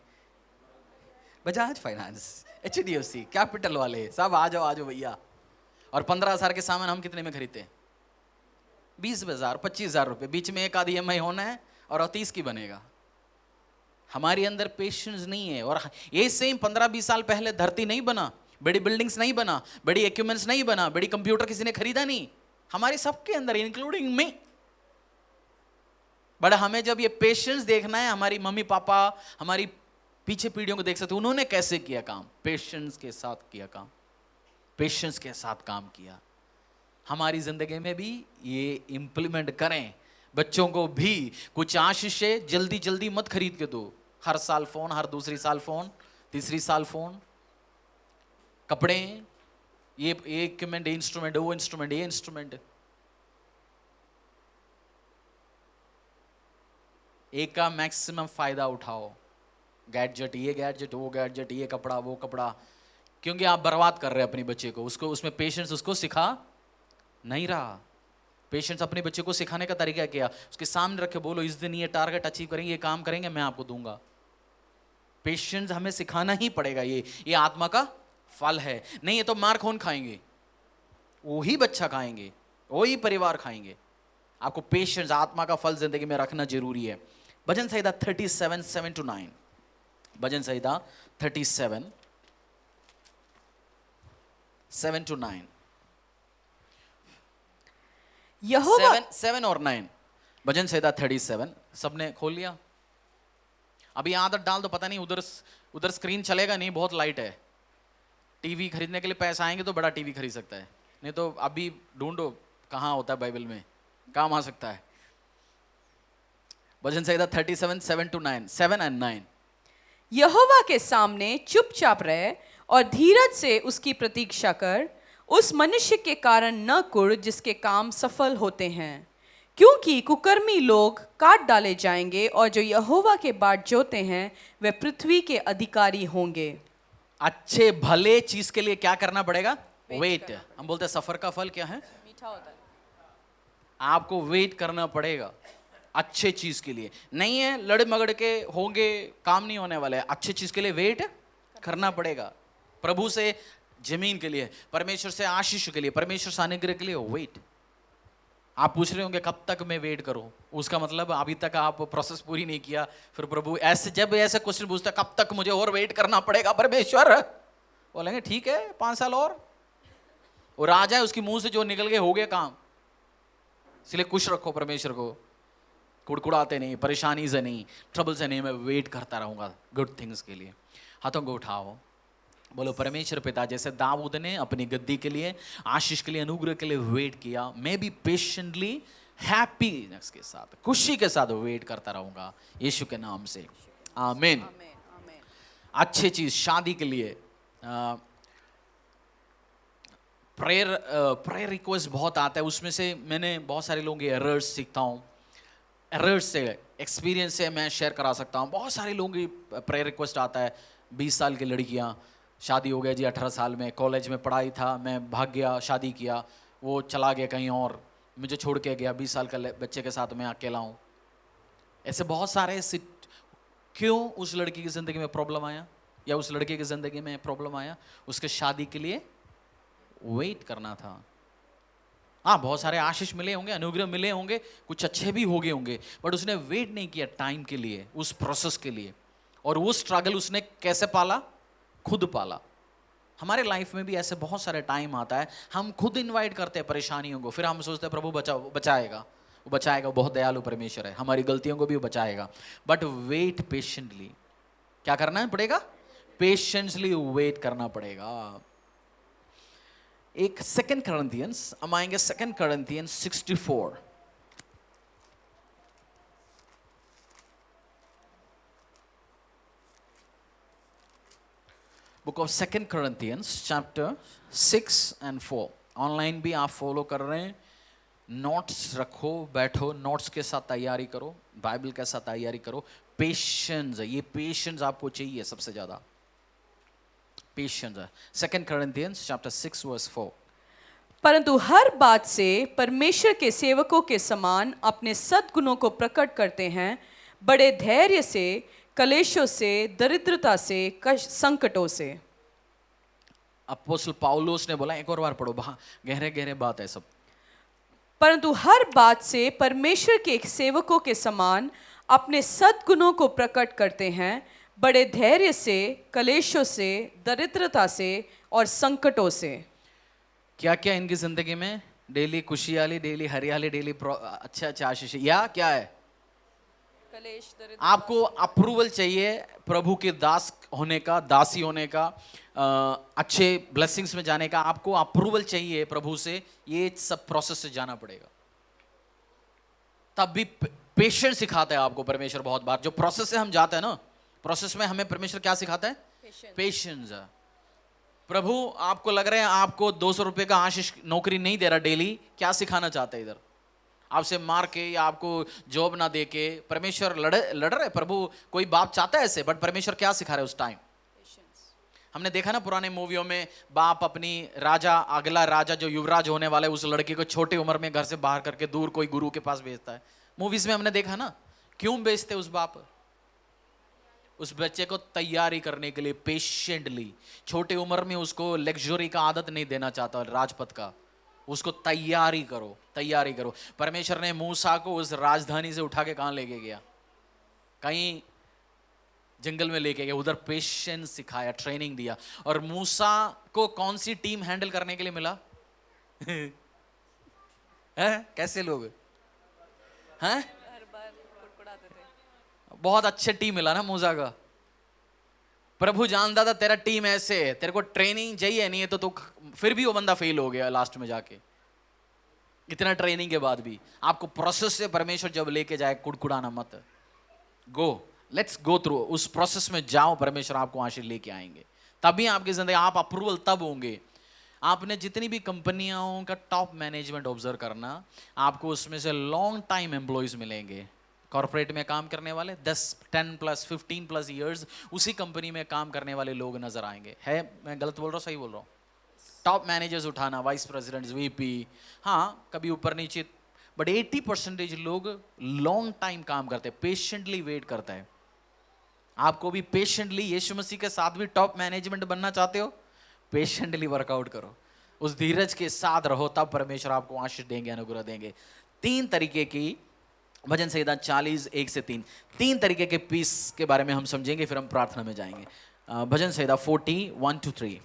बजाज फाइनेंस, एचडीएफसी, कैपिटल वाले सब आ जाओ भैया। और 15,000 के सामान हम कितने में खरीदते हैं? 20,000, 25,000 रुपए। बीच में एक आधी ईएमआई होना है और 30 की बनेगा। हमारे अंदर पेशेंस नहीं है। और ये सेम 15-20 साल पहले धरती नहीं बना, बड़ी बिल्डिंग्स नहीं बना, बड़ी इक्विपमेंट्स नहीं बना, बड़ी कंप्यूटर किसी ने खरीदा नहीं, हमारे सबके अंदर, इंक्लूडिंग मी। बट हमें जब ये पेशेंस देखना है, हमारी मम्मी पापा, हमारी पीछे पीढ़ियों को देख सकते, उन्होंने कैसे किया काम, पेशेंस के साथ किया काम, पेशेंस के साथ काम किया। हमारी जिंदगी में भी ये इंप्लीमेंट करें। बच्चों को भी कुछ आशीषें जल्दी जल्दी मत खरीद के दो। हर साल फोन, हर दूसरी साल फोन, तीसरी साल फोन, कपड़े, ये इक्विपमेंट, इंस्ट्रूमेंट, वो इंस्ट्रूमेंट, ये इंस्ट्रूमेंट। एक का मैक्सिमम फायदा उठाओ। गैजेट, ये गैजेट, वो गैजेट, ये कपड़ा, वो कपड़ा, क्योंकि आप बर्बाद कर रहे हैं अपने बच्चे को। उसको उसमें पेशेंस उसको सिखा नहीं रहा। पेशेंस अपने बच्चे को सिखाने का तरीका क्या? उसके सामने रखे बोलो, इस दिन ये टारगेट अचीव करेंगे, ये काम करेंगे, मैं आपको दूंगा। पेशेंस हमें सिखाना ही पड़ेगा। ये आत्मा का फल है। नहीं है तो मार कौन खाएंगे? वही बच्चा खाएंगे, वही परिवार खाएंगे। आपको पेशेंस, आत्मा का फल जिंदगी में रखना जरूरी है। भजन संहिता 37, 7-9। भजन संहिता 37, 7-9।
यहोवा
7 और 9। भजन संहिता 37 सबने खोल लिया? अभी आदत डाल दो, पता नहीं उधर स्क्रीन चलेगा नहीं, बहुत लाइट है। टीवी खरीदने के लिए पैसा आएंगे तो बड़ा टीवी खरीद सकता है, नहीं तो अभी ढूंढो कहाँ होता है बाइबल में, काम आ सकता है। भजन संहिता 37, 7-9, 7 and 9।
यहोवा के सामने चुपचाप रह और धीरज से उसकी प्रतीक्षा कर। उस मनुष्य के कारण न कुढ़ जिसके काम सफल होते हैं, क्योंकि कुकर्मी लोग काट डाले जाएंगे और जो यहोवा के बाट जोते हैं वे पृथ्वी के अधिकारी होंगे।
अच्छे भले चीज के लिए क्या करना पड़ेगा? वेट। हम बोलते हैं सफर का फल क्या है?
मीठा होता है।
आपको वेट करना पड़ेगा अच्छे चीज के लिए। नहीं है लड़ मगड़ के होंगे, काम नहीं होने वाला है। अच्छे चीज के लिए वेट करना पड़ेगा। प्रभु से जमीन के लिए, परमेश्वर से आशीष के लिए, परमेश्वर से अनुग्रह के लिए वेट। आप पूछ रहे होंगे कब तक मैं वेट करूं? उसका मतलब अभी तक आप प्रोसेस पूरी नहीं किया। फिर प्रभु जब ऐसे क्वेश्चन पूछता कब तक मुझे और वेट करना पड़ेगा परमेश्वर, बोलेंगे ठीक है 5 साल और आ जाए उसकी मुंह से जो निकल गए हो गया काम। इसलिए खुश रखो परमेश्वर को, कुड़कुड़ाते नहीं, परेशानी से नहीं, ट्रबल से नहीं, मैं वेट करता रहूंगा गुड थिंग्स के लिए। हाथों को उठाओ, बोलो परमेश्वर पिता, जैसे दाऊद ने अपनी गद्दी के लिए, आशीष के लिए, अनुग्रह के लिए वेट किया, मैं भी पेशेंटली हैप्पीनेस के साथ, खुशी के साथ वेट करता रहूंगा यीशु के नाम से। आमीन। अच्छी चीज शादी के लिए प्रेयर रिक्वेस्ट बहुत आता है, उसमें से मैंने बहुत सारे लोगों के एरर्स सीखता हूँ। एरर्स से एक्सपीरियंस से मैं शेयर करा सकता हूँ। बहुत सारे लोगों की प्रेयर रिक्वेस्ट आता है, 20 साल की लड़कियाँ, शादी हो गया जी 18 साल में, कॉलेज में पढ़ाई था, मैं भाग गया, शादी किया, वो चला गया कहीं और, मुझे छोड़ के गया, 20 साल का बच्चे के साथ मैं अकेला हूँ। ऐसे बहुत सारे क्यों उस लड़की की ज़िंदगी में प्रॉब्लम आया या उस लड़के की ज़िंदगी में प्रॉब्लम आया? उसके शादी के लिए वेट करना था। हाँ, बहुत सारे आशीष मिले होंगे, अनुग्रह मिले होंगे, कुछ अच्छे भी हो गए होंगे, बट उसने वेट नहीं किया टाइम के लिए, उस प्रोसेस के लिए। और वो स्ट्रगल उसने कैसे पाला? खुद पाला। हमारे लाइफ में भी ऐसे बहुत सारे टाइम आता है, हम खुद इनवाइट करते हैं परेशानियों को, फिर हम सोचते हैं प्रभु बचाएगा, वो बचाएगा, बहुत दयालु परमेश्वर है, हमारी गलतियों को भी बचाएगा। But wait patiently. क्या करना है पड़ेगा? पेशेंटली वेट करना पड़ेगा। एक 2 Corinthians, हम आएंगे 2 Corinthians 64। Book of 2 Corinthians chapter 6 and 4। Online भी आप फॉलो कर रहे हैं, नोट्स रखो, बैठो, नोट्स के साथ तैयारी करो, बाइबल के साथ तैयारी करो। पेशेंस, ये पेशेंस आपको चाहिए सबसे ज्यादा, पेशेंस है। 2 Corinthians चैप्टर 6 verse 4।
परंतु हर बात से परमेश्वर के सेवकों के समान अपने सद्गुणों को प्रकट करते हैं, बड़े धैर्य से, कलेशों से, दरिद्रता से, संकटों से।
अपोस्टल पौलुस ने बोला, एक और बार पढ़ो, गहरे गहरे बात है सब।
परंतु हर बात से परमेश्वर के सेवकों के समान अपने सद्गुणों को प्रकट करते हैं, बड़े धैर्य से, कलेशों से, दरिद्रता से और संकटों से।
क्या क्या इनकी जिंदगी में? डेली खुशहाली, डेली हरियाली, डेली अच्छा अच्छा आशीष, या क्या है?
कलेश,
आपको अप्रूवल चाहिए प्रभु के दास होने का, दासी होने का, अच्छे ब्लेसिंग्स में जाने का, आपको अप्रूवल चाहिए प्रभु से, ये सब प्रोसेस से जाना पड़ेगा। तब भी पेशेंस सिखाता है आपको परमेश्वर बहुत बार। जो प्रोसेस से हम जाते हैं ना, प्रोसेस में हमें परमेश्वर क्या सिखाता है? पेशेंस। प्रभु आपको लग रहा है आपको 200 रुपए का आशीष नौकरी नहीं दे रहा डेली, क्या सिखाना चाहते हैं इधर? आपसे मार के या आपको जॉब ना दे के परमेश्वर लड़ रहे? प्रभु कोई बाप चाहता है ऐसे, बट परमेश्वर क्या सिखा रहे उस टाइम? हमने देखा ना पुराने मूवियों में, बाप अपनी राजा, अगला राजा जो युवराज होने वाला है, उस लड़के को छोटे उम्र में घर से बाहर करके दूर कोई गुरु के पास भेजता है। मूवीज में हमने देखा ना, क्यों भेजते उस बाप? उस बच्चे को तैयारी करने के लिए, पेशेंटली। छोटे उम्र में उसको लग्जरी का आदत नहीं देना चाहता, राजपद का, उसको तैयारी करो, तैयारी करो। परमेश्वर ने मूसा को उस राजधानी से उठा के कहां लेके गया? कहीं जंगल में लेके गया, उधर पेशेंस सिखाया, ट्रेनिंग दिया। और मूसा को कौन सी टीम हैंडल करने के लिए मिला? है? कैसे लोग हैं? बहुत अच्छे टीम मिला ना मूसा का। प्रभु जानता था तेरा टीम ऐसे है, तेरे को ट्रेनिंग चाहिए, नहीं है तो फिर भी वो बंदा फेल हो गया लास्ट में जाके। इतना ट्रेनिंग के बाद भी आपको प्रोसेस से परमेश्वर जब लेके जाए, कुड़कुड़ाना मत। गो, लेट्स गो थ्रू, उस प्रोसेस में जाओ, परमेश्वर आपको आशीष लेके आएंगे। तभी आपकी जिंदगी, आप अप्रूवल तब होंगे। आपने जितनी भी कंपनियों का टॉप मैनेजमेंट ऑब्जर्व करना, आपको उसमें से लॉन्ग टाइम एम्प्लॉयज मिलेंगे। कॉर्पोरेट में काम करने वाले 10-15+ ईयर्स उसी कंपनी में काम करने वाले लोग नजर आएंगे। है, मैं गलत बोल रहा हूँ, सही बोल रहा हूँ? टॉप मैनेजर्स उठाना, वाइस प्रेसिडेंट्स, वीपी, हाँ कभी ऊपर नीचे, बट 80% लोग लॉन्ग टाइम काम करते हैं, पेशेंटली वेट करता है। आपको भी पेशेंटली यीशु मसीह के साथ भी टॉप मैनेजमेंट बनना चाहते हो? पेशेंटली वर्कआउट करो, उस धीरज के साथ रहो, तब परमेश्वर आपको आशीष देंगे, अनुग्रह देंगे। 3 तरीके की, भजन संहिता 40 1 से 3, 3 तरीके के पीस के बारे में हम समझेंगे, फिर हम प्रार्थना में जाएंगे। भजन संहिता 40 1 to 3।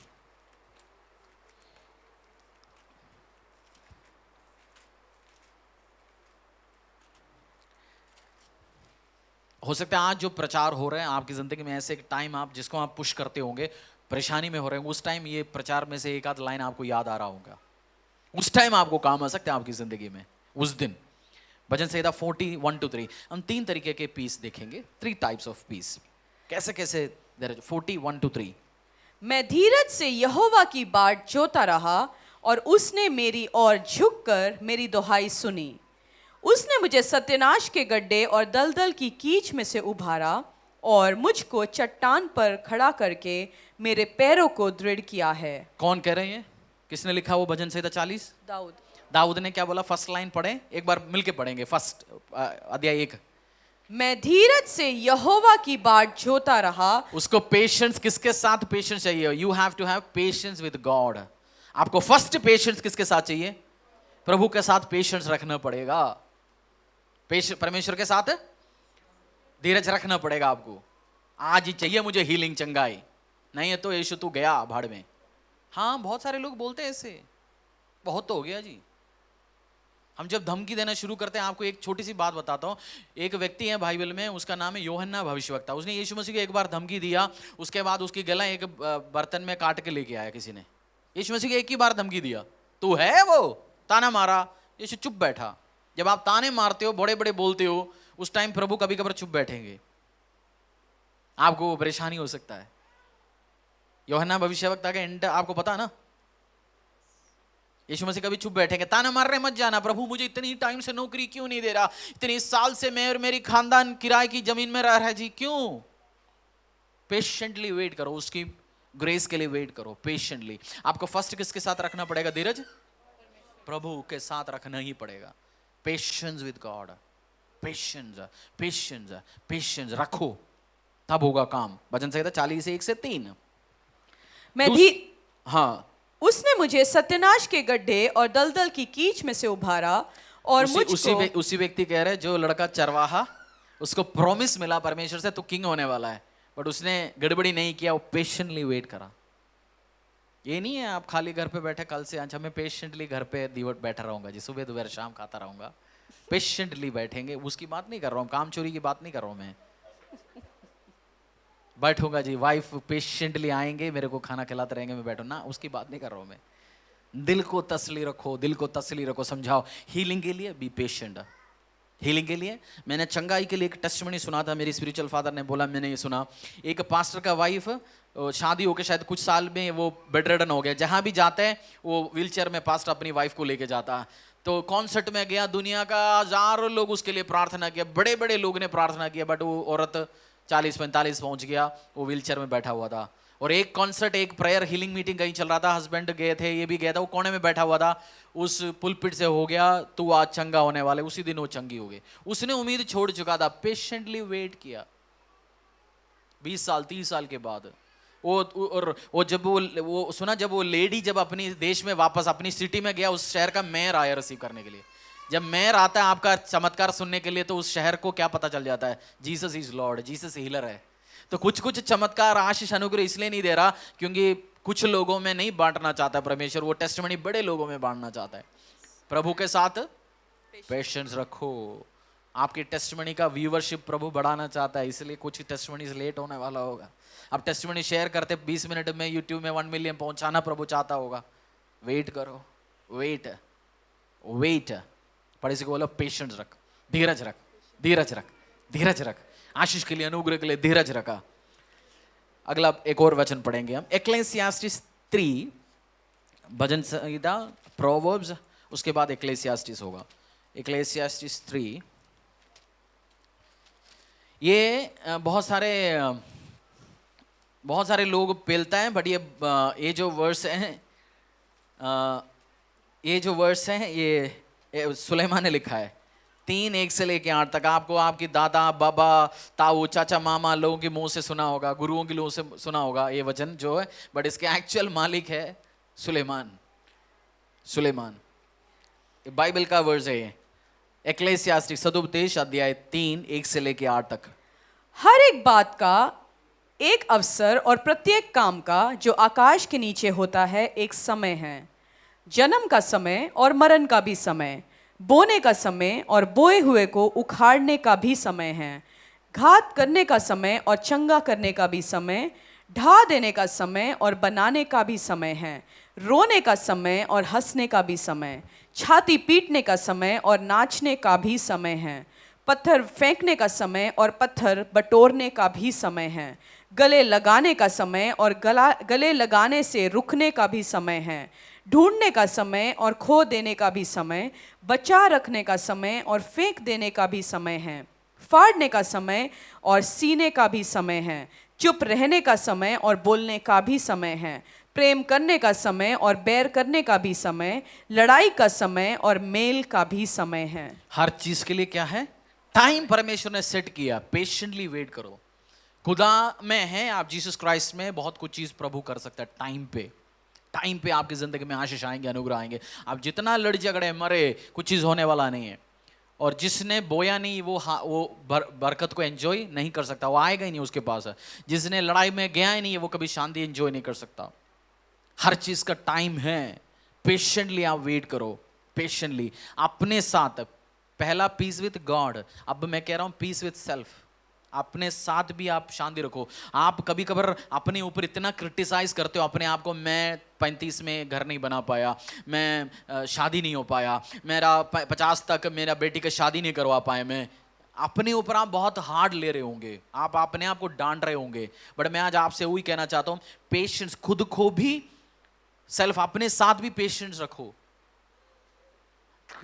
हो सकता है आज जो प्रचार हो रहे हैं आपकी जिंदगी में, ऐसे एक टाइम आप जिसको आप पुश करते होंगे, परेशानी में हो रहे हैं, उस टाइम ये प्रचार में से एक आध लाइन आपको याद आ रहा होगा, उस टाइम आपको काम आ सकता है आपकी जिंदगी में उस दिन। भजन संहिता 40 1 to 3, हम 3 तरीके के पीस देखेंगे, 3 टाइप्स ऑफ पीस। कैसे कैसे? 40 1 to 3।
मैं धीरज से यहोवा की बाट जोता रहा, और उसने मेरी ओर झुककर मेरी दुहाई सुनी। उसने मुझे सत्यानाश के गड्ढे और दलदल की कीच में से उभारा और मुझको चट्टान पर खड़ा करके मेरे पैरों को दृढ़ किया है।
कौन कह रहे हैं? किसने लिखा वो भजन संहिता 40?
दाऊद।
दाऊद ने क्या बोला? फर्स्ट लाइन पढ़े, एक बार मिलके पढ़ेंगे। फर्स्ट अध्याय 1।
मैं धीरज से यहोवा की बाट जोता रहा।
उसको पेशेंस, किसके साथ पेशेंस चाहिए? You have to have patience with God. आपको फर्स्ट पेशेंस किसके साथ चाहिए? प्रभु के साथ पेशेंस रखना पड़ेगा। परमेश्वर के साथ धीरज रखना पड़ेगा आपको। आज ही चाहिए मुझे हीलिंग, चंगाई, नहीं है तो यीशु तू गया भाड़ में। हाँ, बहुत सारे लोग बोलते हैं ऐसे, बहुत तो हो गया जी। हम जब धमकी देना शुरू करते हैं, आपको एक छोटी सी बात बताता हूँ। एक व्यक्ति है बाइबल में, उसका नाम है यूहन्ना भविष्यवक्ता। उसने यीशु मसीह को एक बार धमकी दिया, उसके बाद उसकी गला एक बर्तन में काट के लेके आया किसी ने। यीशु मसीह को एक ही बार धमकी दिया, तू है वो, ताना मारा, यीशु चुप बैठा। जब आप ताने मारते हो, बड़े बड़े बोलते हो, उस टाइम प्रभु कभी कभार चुप बैठेंगे, आपको परेशानी हो सकता है। यूहन्ना भविष्यवक्ता का एंड आपको पता ना, यीशु मसीह कभी चुप बैठेंगे, ताना मार रहे मत जाना, प्रभु मुझे इतनी टाइम से नौकरी क्यों नहीं दे रहा, इतने साल से मैं और मेरी खानदान किराए की जमीन में रह रहा है जी, क्यों? पेशेंटली वेट करो, उसकी ग्रेस के लिए वेट करो पेशेंटली। आपको फर्स्ट किसके साथ रखना पड़ेगा? धीरज प्रभु के साथ रखना ही पड़ेगा। Patience with God, patience patience patience रखो, तब होगा काम। भजन संहिता 40 से 1 से 3। हाँ,
उसने मुझे सत्यानाश के गड्ढे और दलदल की कीच में से उभारा और मुझको
उसी व्यक्ति कह रहे, जो लड़का चरवाहा, उसको प्रॉमिस मिला परमेश्वर से तू किंग होने वाला है, बट उसने गड़बड़ी नहीं किया, वो पेशेंटली वेट करा। ये नहीं है आप खाली घर पे बैठे, कल से अच्छा मैं पेशेंटली घर पे दिवट बैठा रहूंगा जी, सुबह दोपहर शाम खाता रहूंगा। पेशेंटली बैठेंगे, उसकी बात नहीं कर रहा हूँ, काम चोरी की बात नहीं कर रहा हूँ मैं। बैठूंगा जी, वाइफ पेशेंटली आएंगे, मेरे को खाना खिलाते रहेंगे, मैं बैठूं ना, उसकी बात नहीं कर रहा हूं मैं। दिल को तसली रखो, दिल को तसली रखो, समझाओ। हीलिंग के लिए बी पेशेंट। हीलिंग के लिए मैंने चंगाई के लिए एक टेस्टिमनी सुना था, मेरी स्पिरिचुअल फादर ने बोला, मैंने ये सुना, एक पास्टर का वाइफ शादी होकर शायद कुछ साल में वो बेड रिडन हो गया। जहां भी जाते हैं वो व्हीलचेयर में पास्टर अपनी वाइफ को लेके जाता है। तो कॉन्सर्ट में गया, दुनिया का हजारों लोग उसके लिए प्रार्थना किया, बड़े बड़े लोग ने प्रार्थना किया, बट वो औरत 40-45 पहुंच गया, वो व्हीलचेयर में बैठा हुआ था। और एक कॉन्सर्ट, एक प्रेयर हीलिंग मीटिंग कहीं चल रहा था, हस्बैंड गए थे, ये भी गया था, वो कोने में बैठा हुआ था। उस पुलपिट से हो गया, तू आज चंगा होने वाले, उसी दिन वो चंगी हो गई। उसने उम्मीद छोड़ चुका था, पेशेंटली वेट किया। 20 साल 30 साल के बाद वो जब वो सुना, जब वो लेडी जब अपनी देश में वापस अपनी सिटी में गया, उस शहर का मेयर आया रिसीव करने के लिए। जब मेयर आता है आपका चमत्कार सुनने के लिए, तो उस शहर को क्या पता चल जाता है? Jesus is Lord, Jesus healer है। तो कुछ कुछ चमत्कार, आशीष, अनुग्रह इसलिए नहीं दे रहा क्योंकि कुछ लोगों में नहीं बांटना चाहता परमेश्वर, वो टेस्टिमनी बड़े लोगों में बांटना चाहता है। प्रभु के साथ पेशेंस रखो। आपकी टेस्टिमनी का व्यूअरशिप प्रभु बढ़ाना चाहता है, इसलिए कुछ टेस्टिमनी लेट होने वाला होगा। अब टेस्टिमनी शेयर करते 20 मिनट में यूट्यूब में 1 मिलियन पहुंचाना प्रभु चाहता होगा। वेट करो, वेट वेट। पर इसी को बोलो पेशेंस रख, धीरज रख, धीरज रख, धीरज रख। आशीष के लिए, अनुग्रह के लिए धीरज रखा। अगला एक और वचन पढ़ेंगे हम, एक्लेसियास्टिस 3, भजन संहिता, प्रोवर्ब्स, उसके बाद एक्लेसियास्टिस होगा। एक्लेसियास्टिस 3, ये बहुत सारे लोग पेलता है, बट ये जो वर्स है ये सुलेमान ने लिखा है। 3:1 से लेके 8 तक आपको आपकी दादा, बाबा, ताऊ, चाचा, मामा लोगों के मुंह से सुना होगा, गुरुओं के मुंह से सुना होगा ये वचन जो है, बट इसके एक्चुअल मालिक है सुलेमान। बाइबल का वर्स है ये, एक्लेसियास्टिस सदुपदेश अध्याय 3:1 से लेके 8 तक।
हर एक बात का एक अवसर और प्रत्येक काम का जो आकाश के नीचे होता है एक समय है, जन्म का समय और मरण का भी समय, बोने का समय और बोए हुए को उखाड़ने का भी समय है, घात करने का समय और चंगा करने का भी समय, ढा देने का समय और बनाने का भी समय है, रोने का समय और हंसने का भी समय, छाती पीटने का समय और नाचने का भी समय है, पत्थर फेंकने का समय और पत्थर बटोरने का भी समय है, गले लगाने का समय और गले लगाने से रुकने का भी समय है, ढूंढने का समय और खो देने का भी समय, बचा रखने का समय और फेंक देने का भी समय है, फाड़ने का समय और सीने का भी समय है, चुप रहने का समय और बोलने का भी समय है, प्रेम करने का समय और बैर करने का भी समय, लड़ाई का समय और मेल का भी समय है।
हर चीज के लिए क्या है? टाइम परमेश्वर ने सेट किया। पेशेंटली वेट करो। खुदा में है, आप जीसस क्राइस्ट में बहुत कुछ चीज प्रभु कर सकता है। टाइम पे आपकी जिंदगी में आशीष आएंगे, अनुग्रह आएंगे। आप जितना लड़ झगड़े मरे, कुछ चीज होने वाला नहीं है। और जिसने बोया नहीं वो बरकत को एंजॉय नहीं कर सकता, वो आएगा ही नहीं उसके पास। जिसने लड़ाई में गया ही नहीं है, वो कभी शांति एंजॉय नहीं कर सकता। हर चीज का टाइम है। पेशेंटली आप वेट करो, पेशेंटली अपने साथ। पहला पीस विद गॉड, अब मैं कह रहा हूं पीस विद सेल्फ। अपने साथ भी आप शांति रखो। आप कभी कभार अपने ऊपर इतना क्रिटिसाइज करते हो अपने आप को, मैं 35 में घर नहीं बना पाया, मैं शादी नहीं हो पाया, मेरा 50 तक मेरा बेटी का शादी नहीं करवा पाए। मैं अपने ऊपर आप बहुत हार्ड ले रहे होंगे, आप अपने आप को डांट रहे होंगे। बट मैं आज आपसे वही कहना चाहता हूं, पेशेंस, खुद को भी, सेल्फ अपने साथ भी पेशेंस रखो।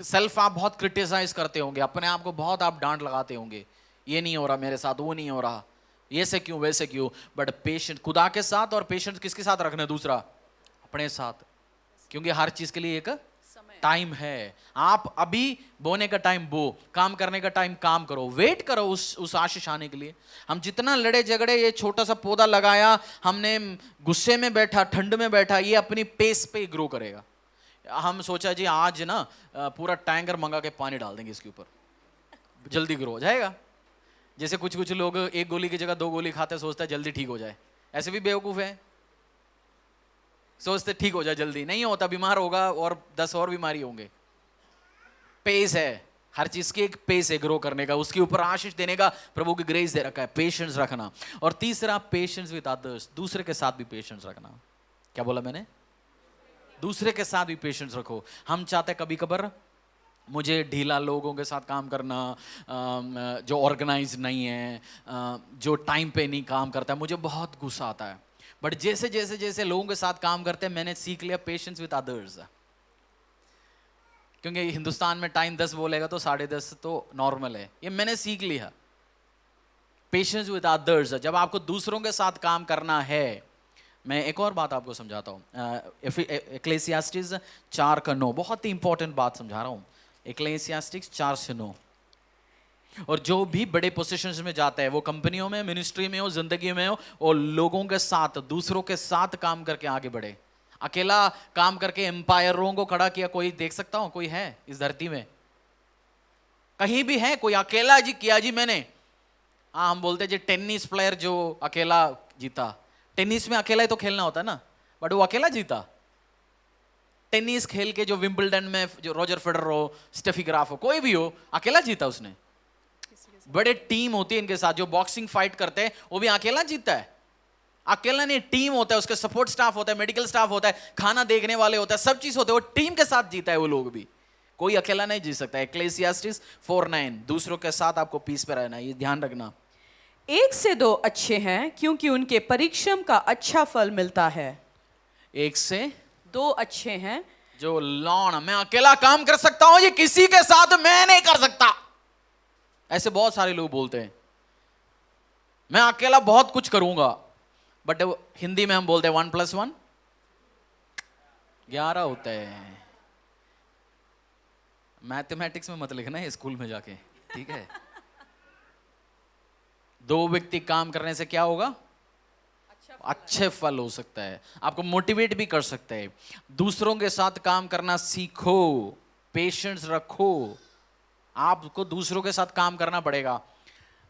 सेल्फ आप बहुत क्रिटिसाइज करते होंगे, अपने आप को बहुत आप डांट लगाते होंगे, ये नहीं हो रहा मेरे साथ, वो नहीं हो रहा, ये से क्यों, वैसे क्यों। बट पेशेंस खुदा के साथ, और पेशेंस किसके साथ रखना है? दूसरा, अपने साथ। क्योंकि हर चीज के लिए एक टाइम है। आप अभी बोने का टाइम बो, काम करने का टाइम काम करो, वेट करो उस आशीष आने के लिए। हम जितना लड़े झगड़े, ये छोटा सा पौधा लगाया हमने, गुस्से में बैठा, ठंड में बैठा, ये अपनी पेस पे ग्रो करेगा। हम सोचा जी आज ना पूरा टैंकर मंगा के पानी डाल देंगे इसके ऊपर, जल्दी ग्रो हो जाएगा। जैसे कुछ लोग एक गोली की जगह 2 गोली खाते, सोचते हैं जल्दी ठीक हो जाए। ऐसे भी बेवकूफ है, सोचते ठीक हो जाए, जल्दी नहीं होता, बीमार होगा और 10 और बीमारी होंगे। पेस है, हर चीज की एक पेस है ग्रो करने का, उसके ऊपर आशीष देने का प्रभु की ग्रेस दे रखा है। पेशेंस रखना। और तीसरा, पेशेंस विद अदर्स, दूसरे के साथ भी पेशेंस रखना। क्या बोला मैंने? दूसरे के साथ भी पेशेंस रखो। हम चाहते कभी कभार मुझे ढीला लोगों के साथ काम करना, जो ऑर्गेनाइज नहीं है, जो टाइम पे नहीं काम करता है, मुझे बहुत गुस्सा आता है। बट जैसे जैसे जैसे लोगों के साथ काम करते हैं, मैंने सीख लिया पेशेंस विद अदर्स। क्योंकि हिंदुस्तान में टाइम 10 बोलेगा तो 10:30 तो नॉर्मल है, ये मैंने सीख लिया। पेशेंस विद अदर्स, जब आपको दूसरों के साथ काम करना है। मैं एक और बात आपको समझाता हूँ। एक्लेसियास्टिक्स 4:9, बहुत ही इंपॉर्टेंट बात समझा रहा हूँ। एक्लेसियास्टिक्स 4:9। और जो भी बड़े पोजीशंस में जाता है, वो कंपनियों में, मिनिस्ट्री में हो, जिंदगी में हो, और लोगों के साथ, दूसरों के साथ काम करके आगे बढ़े। अकेला काम करके एम्पायरों को खड़ा किया कोई देख सकता हूं? कोई है इस धरती में? कहीं भी है कोई अकेला जी किया जी मैंने? हाँ, हम बोलते जी टेनिस प्लेयर जो अकेला जीता। टेनिस में अकेला ही तो खेलना होता है ना, बट वो अकेला जीता। टेनिस खेल के जो विंबलडन में जो रॉजर फेडरर हो, स्टेफी ग्राफ हो, कोई भी हो, अकेला जीता उसने। बड़े टीम होती है इनके साथ, जो बॉक्सिंग फाइट करते हैं वो भी अकेला जीतता है। अकेला नहीं, टीम होता है, उसके सपोर्ट स्टाफ होता है, मेडिकल स्टाफ होता है, खाना देखने वाले होता है, सब चीज होते हैं, वो टीम के साथ जीता है वो लोग भी। कोई अकेला नहीं जीत सकता। एक्लेसियास्टिक्स 4:9, दूसरों के साथ आपको पीस पे रहना है, ये ध्यान रखना।
1 से 2 अच्छे हैं, क्योंकि उनके परिश्रम का अच्छा फल मिलता है।
1 से
2 अच्छे हैं।
जो लॉन, मैं अकेला काम कर सकता हूं, ये किसी के साथ मैं नहीं कर सकता। ऐसे बहुत सारे लोग बोलते हैं, मैं अकेला बहुत कुछ करूंगा। बट हिंदी में हम बोलते हैं 1+1 11 होता है। मैथमेटिक्स में मत लिखना है स्कूल में जाके, ठीक है? 2 व्यक्ति काम करने से क्या होगा? अच्छे फल हो सकता है, आपको मोटिवेट भी कर सकते हैं। दूसरों के साथ काम करना सीखो, पेशेंस रखो। आपको दूसरों के साथ काम करना पड़ेगा।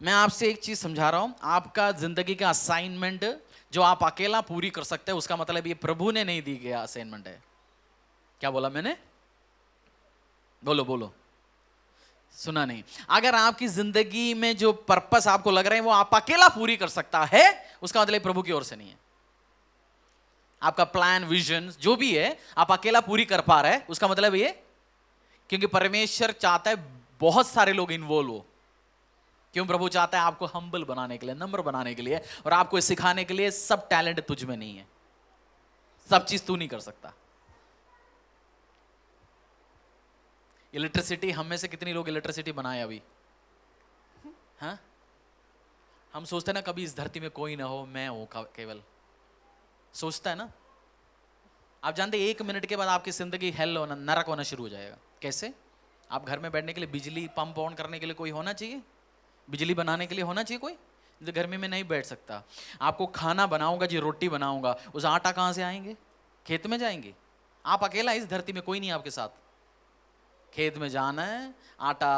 मैं आपसे एक चीज समझा रहा हूं, आपका जिंदगी का असाइनमेंट जो आप अकेला पूरी कर सकते हैं, उसका मतलब ये प्रभु ने नहीं दी गया असाइनमेंट है। क्या बोला मैंने? बोलो बोलो, सुना नहीं? अगर आपकी जिंदगी में जो पर्पस आपको लग रहे हैं वो आप अकेला पूरी कर सकता है, उसका मतलब प्रभु की ओर से नहीं है। आपका प्लान, विजन जो भी है, आप अकेला पूरी कर पा रहे हैं, उसका मतलब ये, क्योंकि परमेश्वर चाहता है बहुत सारे लोग इन्वॉल्व हो। क्यों प्रभु चाहता है? आपको हम्बल बनाने के लिए, नम्र बनाने के लिए, और आपको सिखाने के लिए सब टैलेंट तुझ में नहीं है, सब चीज तू नहीं कर सकता। इलेक्ट्रिसिटी, हम में से कितनी लोग इलेक्ट्रिसिटी बनाए अभी? हाँ, हम सोचते हैं ना कभी इस धरती में कोई ना हो, मैं हूं केवल, सोचता है ना। आप जानते 1 मिनट के बाद आपकी जिंदगी हेल होना, नरक होना शुरू हो जाएगा। कैसे? आप घर में बैठने के लिए बिजली पंप ऑन करने के लिए कोई होना चाहिए, बिजली बनाने के लिए होना चाहिए कोई, तो गर्मी में नहीं बैठ सकता। आपको खाना बनाऊंगा जी, रोटी बनाऊंगा, उस आटा कहां से आएंगे? खेत में जाएंगे। आप अकेला इस धरती में, कोई नहीं आपके साथ। खेत में जाना है, आटा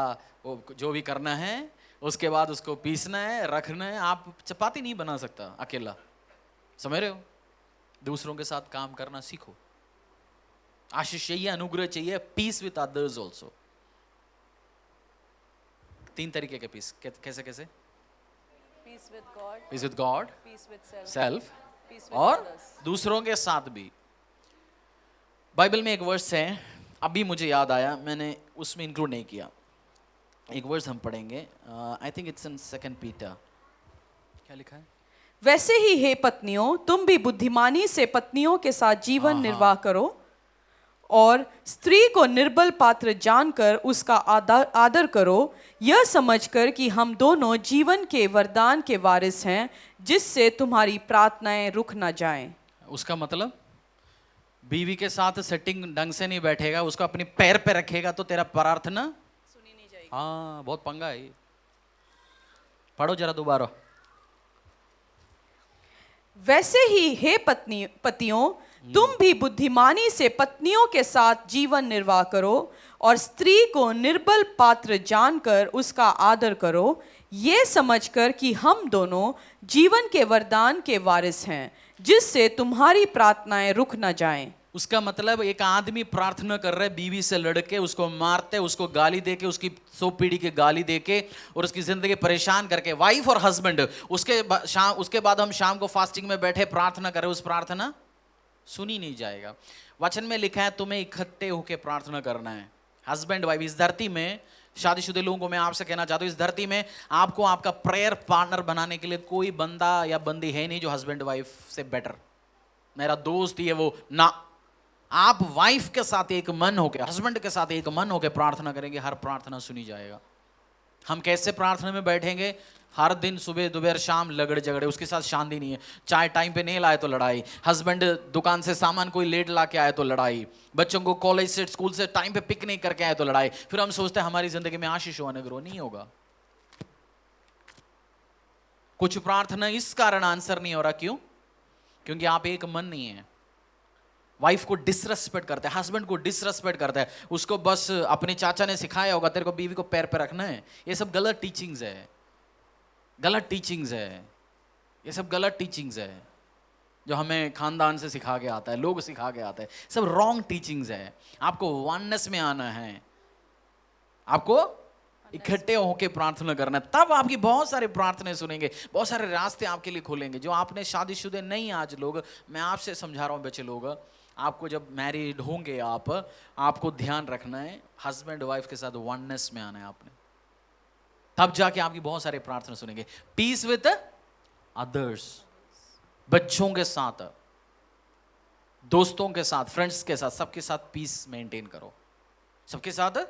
वो जो भी करना है, उसके बाद उसको पीसना है, रखना है। आप चपाती नहीं बना सकता अकेला, समझ रहे हो? दूसरों के साथ काम करना सीखो। आशीष चाहिए, अनुग्रह चाहिए, पीस विद अदर्स ऑल्सो। 3 तरीके के पीस, कैसे कैसे?
Peace with God,
peace with God,
peace with self,
self,
peace with
और
others.
दूसरों के साथ भी। बाइबल में एक वर्स है, अभी मुझे याद आया, मैंने उसमें इंक्लूड नहीं किया। एक वर्स हम पढ़ेंगे, I think it's in 2 Peter. क्या लिखा है?
वैसे ही हे पत्नियों, तुम भी बुद्धिमानी से पत्नियों के साथ जीवन
हाँ,
निर्वाह करो, और स्त्री को निर्बल पात्र जानकर उसका आदर करो, यह समझकर कि हम दोनों जीवन के वरदान के वारिस हैं, जिससे तुम्हारी प्रार्थनाएं रुक न जाएं।
उसका मतलब बीवी के साथ सेटिंग ढंग से नहीं बैठेगा, उसको अपने पैर पे रखेगा तो तेरा प्रार्थना
सुनी नहीं जाएगी।
हाँ, बहुत पंगा है ये। पढ़ो जरा दोबारा।
वैसे ही हे पतियों, तुम भी बुद्धिमानी से पत्नियों के साथ जीवन निर्वाह करो, और स्त्री को निर्बल पात्र जानकर उसका आदर करो, ये समझकर कि हम दोनों जीवन के वरदान के वारिस हैं, जिससे तुम्हारी प्रार्थनाएं रुक न जाएं।
उसका मतलब एक आदमी प्रार्थना कर रहा है बीवी से लड़के, उसको मारते, उसको गाली देके, उसकी 100 पीढ़ी की गाली देके, और उसकी जिंदगी परेशान करके, वाइफ और हस्बैंड। उसके बाद हम शाम को फास्टिंग में बैठे प्रार्थना करें, उस प्रार्थना सुनी नहीं जाएगा। वचन में लिखा है तुम्हें इकट्ठे होकर प्रार्थना करना है, हस्बैंड वाइफ। इस धरती में शादीशुदे लोगों को मैं आपसे कहना चाहता हूं, इस धरती में आपको आपका प्रेयर पार्टनर बनाने के लिए कोई बंदा या बंदी है नहीं जो हस्बैंड वाइफ से बेटर, मेरा दोस्त ये वो ना। आप वाइफ के साथ एक मन होकर, हस्बैंड के साथ एक मन होकर प्रार्थना करेंगे, हर प्रार्थना सुनी जाएगा। हम कैसे प्रार्थना में बैठेंगे? हर दिन सुबह दोपहर शाम लगड़ झगड़े, उसके साथ शांति नहीं है। चाय टाइम पे नहीं लाए तो लड़ाई, हस्बैंड दुकान से सामान कोई लेट ला के आए तो लड़ाई, बच्चों को कॉलेज से स्कूल से टाइम पे पिक नहीं करके आए तो लड़ाई। फिर हम सोचते हैं हमारी जिंदगी में आशीष होने ग्रो नहीं होगा। कुछ प्रार्थना इस कारण आंसर नहीं हो रहा, क्यों? क्योंकि आप एक मन नहीं है। वाइफ को डिसरेस्पेक्ट करता है, हस्बैंड को डिसरेस्पेक्ट करता है, उसको बस अपने चाचा ने सिखाया होगा तेरे को बीवी को पैर पे रखना है। ये सब गलत टीचिंग्स है, गलत टीचिंग्स है, ये सब गलत टीचिंग्स है जो हमें खानदान से सिखा के आता है, लोग सिखा के आता है। सब रॉन्ग टीचिंग्स है। आपको वननेस में आना है, आपको इकट्ठे होके प्रार्थना करना है, तब आपकी बहुत सारे प्रार्थनाएं सुनेंगे, बहुत सारे रास्ते आपके लिए खोलेंगे। जो आपने शादीशुदे नहीं आज लोग, मैं आपसे समझा रहा हूँ बच्चे लोग, आपको जब मैरिड होंगे आपको ध्यान रखना है, हस्बैंड वाइफ के साथ वननेस में आना है आपने, तब जाके आपकी बहुत सारे प्रार्थना सुनेंगे। पीस विद अदर्स, बच्चों के साथ, दोस्तों के साथ, फ्रेंड्स के साथ, सबके साथ पीस मेंटेन करो, सबके साथ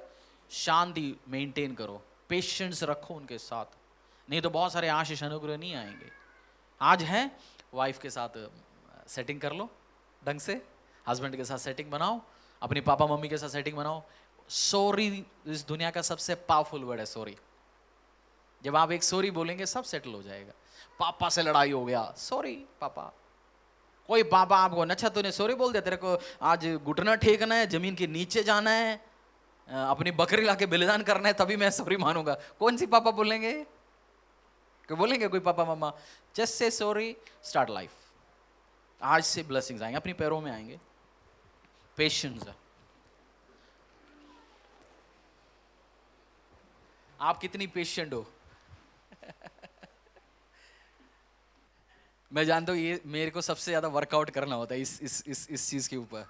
शांति मेंटेन करो, पेशेंस रखो उनके साथ, नहीं तो बहुत सारे आशीष अनुग्रह नहीं आएंगे। आज है वाइफ के साथ सेटिंग कर लो ढंग से, हस्बैंड के साथ सेटिंग बनाओ, अपने पापा मम्मी के साथ सेटिंग बनाओ। सॉरी इस दुनिया का सबसे पावरफुल वर्ड है, सॉरी। जब आप एक सॉरी बोलेंगे सब सेटल हो जाएगा। पापा से लड़ाई हो गया, सॉरी पापा। कोई पापा आपको अच्छा तूने सॉरी बोल दिया, तेरे को आज घुटना ठेकना है, जमीन के नीचे जाना है, अपनी बकरी लाके बलिदान करना है, तभी मैं सॉरी मानूंगा। कौन सी पापा बोलेंगे? कोई बोलेंगे कोई पापा मम्मा? जस्ट से सॉरी, स्टार्ट लाइफ। आज से ब्लेसिंग्स आएंगे, अपनी पैरों में आएंगे। पेशेंस, आप कितनी पेशेंट हो? मैं जानता हूँ ये मेरे को सबसे ज्यादा वर्कआउट करना होता है इस चीज के ऊपर।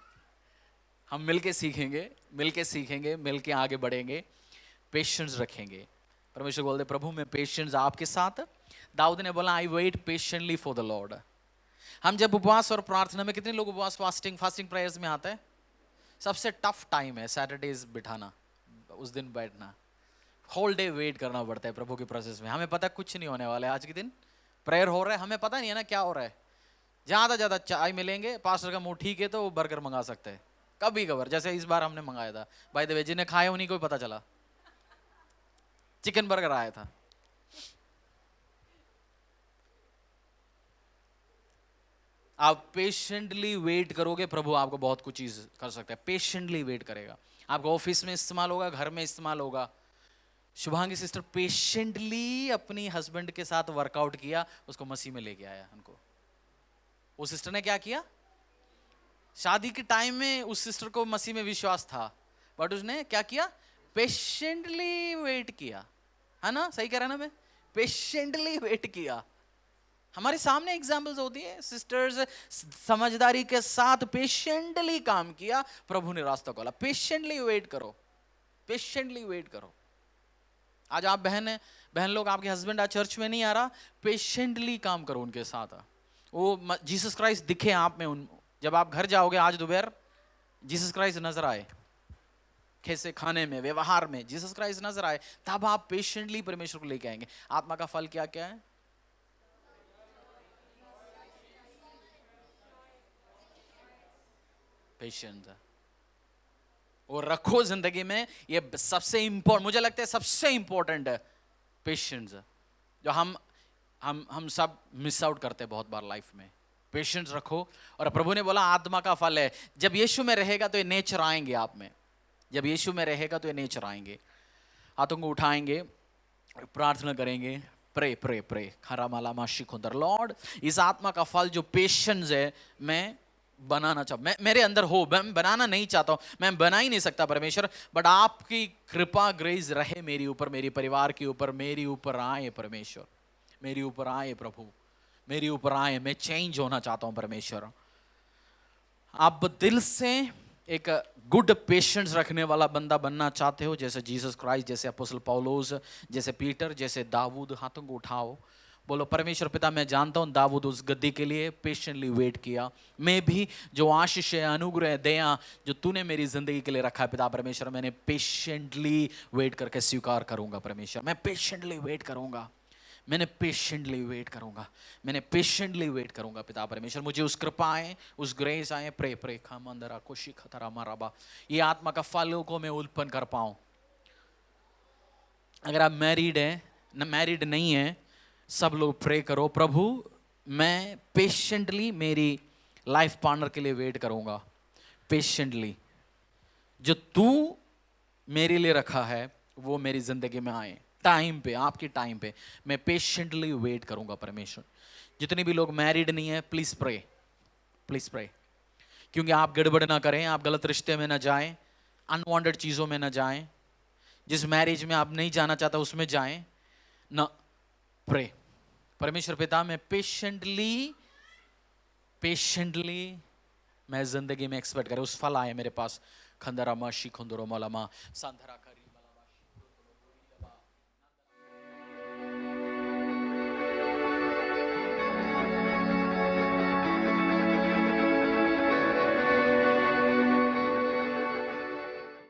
हम मिलके सीखेंगे, मिलके आगे बढ़ेंगे, पेशेंस रखेंगे। परमेश्वर बोलते प्रभु मैं पेशेंस आपके साथ। दाऊद ने बोला I wait patiently for the Lord. हम जब उपवास और प्रार्थना में, कितने लोग उपवास फास्टिंग प्रेयर्स में आते हैं? सबसे टफ टाइम है सैटरडेज बिठाना, उस दिन बैठना, होल डे वेट करना पड़ता है प्रभु के प्रोसेस में। हमें पता कुछ नहीं होने वाला है, आज के दिन प्रेयर हो रहा है, हमें पता नहीं है ना क्या हो रहा है। ज़्यादा ज़्यादा चाय मिलेंगे, पास्टर का मुंह ठीक है तो वो बर्गर मंगा सकते हैं कभी कभार, जैसे इस बार हमने मंगाया था। बाय द वे जिन्हें खाया उन्हीं को ही पता चला, चिकन बर्गर आया था। आप पेशेंटली वेट करोगे, प्रभु आपको बहुत कुछ चीज कर सकता है। पेशेंटली वेट करेगा, आपको ऑफिस में इस्तेमाल होगा, घर में इस्तेमाल होगा। शुभांगी सिस्टर पेशेंटली अपनी हस्बैंड के साथ वर्कआउट किया, उसको मसीह में लेके आया उनको। वो सिस्टर ने क्या किया, शादी के टाइम में उस सिस्टर को मसीह में विश्वास था, बट उसने क्या किया, पेशेंटली वेट किया, है ना, सही कह रहा ना मैं, पेशेंटली वेट किया। हमारे सामने एग्जाम्पल्स होती है, सिस्टर्स समझदारी के साथ पेशेंटली काम किया, प्रभु ने रास्ता खोला। पेशेंटली वेट करो, पेशेंटली वेट करो। आज आप बहन लोग, आपके हस्बैंड आज चर्च में नहीं आ रहा, पेशेंटली काम करो उनके साथ। वो जीसस क्राइस्ट दिखे आप में, जब आप घर जाओगे आज दोपहर, जीसस क्राइस्ट नजर आए, कैसे खाने में, व्यवहार में जीसस क्राइस्ट नजर आए, तब आप पेशेंटली परमेश्वर को लेके आएंगे। आत्मा का फल क्या क्या है, पेशेंस। और रखो जिंदगी में, ये सबसे इंपॉर्टेंट, मुझे लगता है सबसे इंपॉर्टेंट है पेशेंस, जो हम सब मिस आउट करते हैं बहुत बार लाइफ में। पेशेंस रखो। और प्रभु ने बोला आत्मा का फल है, जब यीशु में रहेगा तो ये नेचर आएंगे आप में, जब यीशु में रहेगा तो ये नेचर आएंगे। हाथों को उठाएंगे, प्रार्थना करेंगे, प्रे प्रे प्रे खरा माला माशी खुंदर। लॉर्ड, इस आत्मा का फल जो पेशेंस है, मैं बनाना चाहूँ, मैं मेरे अंदर हो, मैं बनाना नहीं चाहता हूँ, मैं बना ही नहीं सकता परमेश्वर, बट आपकी कृपा ग्रेस रहे मेरी ऊपर, मेरे परिवार के ऊपर, मेरे ऊपर आए परमेश्वर, मेरे ऊपर आए प्रभु, मेरे ऊपर आए। मैं चेंज होना चाहता हूँ परमेश्वर। आप दिल से एक गुड पेशेंस रखने वाला बंदा बनना चाहते हो, जैसे जीसस क्राइस्ट, जैसे अपोस्टल पौलुस, जैसे पीटर, जैसे दाऊद। हाथों को उठाओ, बोलो परमेश्वर पिता, मैं जानता हूं दाऊद उस गद्दी के लिए पेशेंटली वेट किया। मैं भी जो आशीष है, अनुग्रह, दया जो तूने मेरी जिंदगी के लिए रखा है पिता परमेश्वर, मैंने पेशेंटली वेट करके स्वीकार करूंगा परमेश्वर। मैं पेशेंटली वेट करूंगा, मैंने पेशेंटली वेट करूंगा, मैंने पेशेंटली वेट करूंगा पिता परमेश्वर। मुझे उस कृपा आए, उस ग्रेस आए। प्रे प्रे खाम अंदर आकोशी खतरा माराबा, ये आत्मा का फलों को मैं उत्पन्न कर पाऊं। अगर आप मैरिड है, न मैरिड नहीं है, सब लोग प्रे करो, प्रभु मैं पेशेंटली मेरी लाइफ पार्टनर के लिए वेट करूंगा। पेशेंटली जो तू मेरे लिए रखा है वो मेरी जिंदगी में आए, टाइम पे, आपकी टाइम पे मैं पेशेंटली वेट करूंगा परमेश्वर। जितने भी लोग मैरिड नहीं है, प्लीज प्रे, प्लीज प्रे, क्योंकि आप गड़बड़ ना करें, आप गलत रिश्ते में ना जाएं, अनवांटेड चीजों में ना जाएं, जिस मैरिज में आप नहीं जाना चाहता उसमें जाएं ना। प्रे, परमेश्वर पिता मैं पेशेंटली मैं जिंदगी में एक्सपेक्ट करें, उस फल आए मेरे पास। खंदरा माशी खुंदरो मलमा सांधरा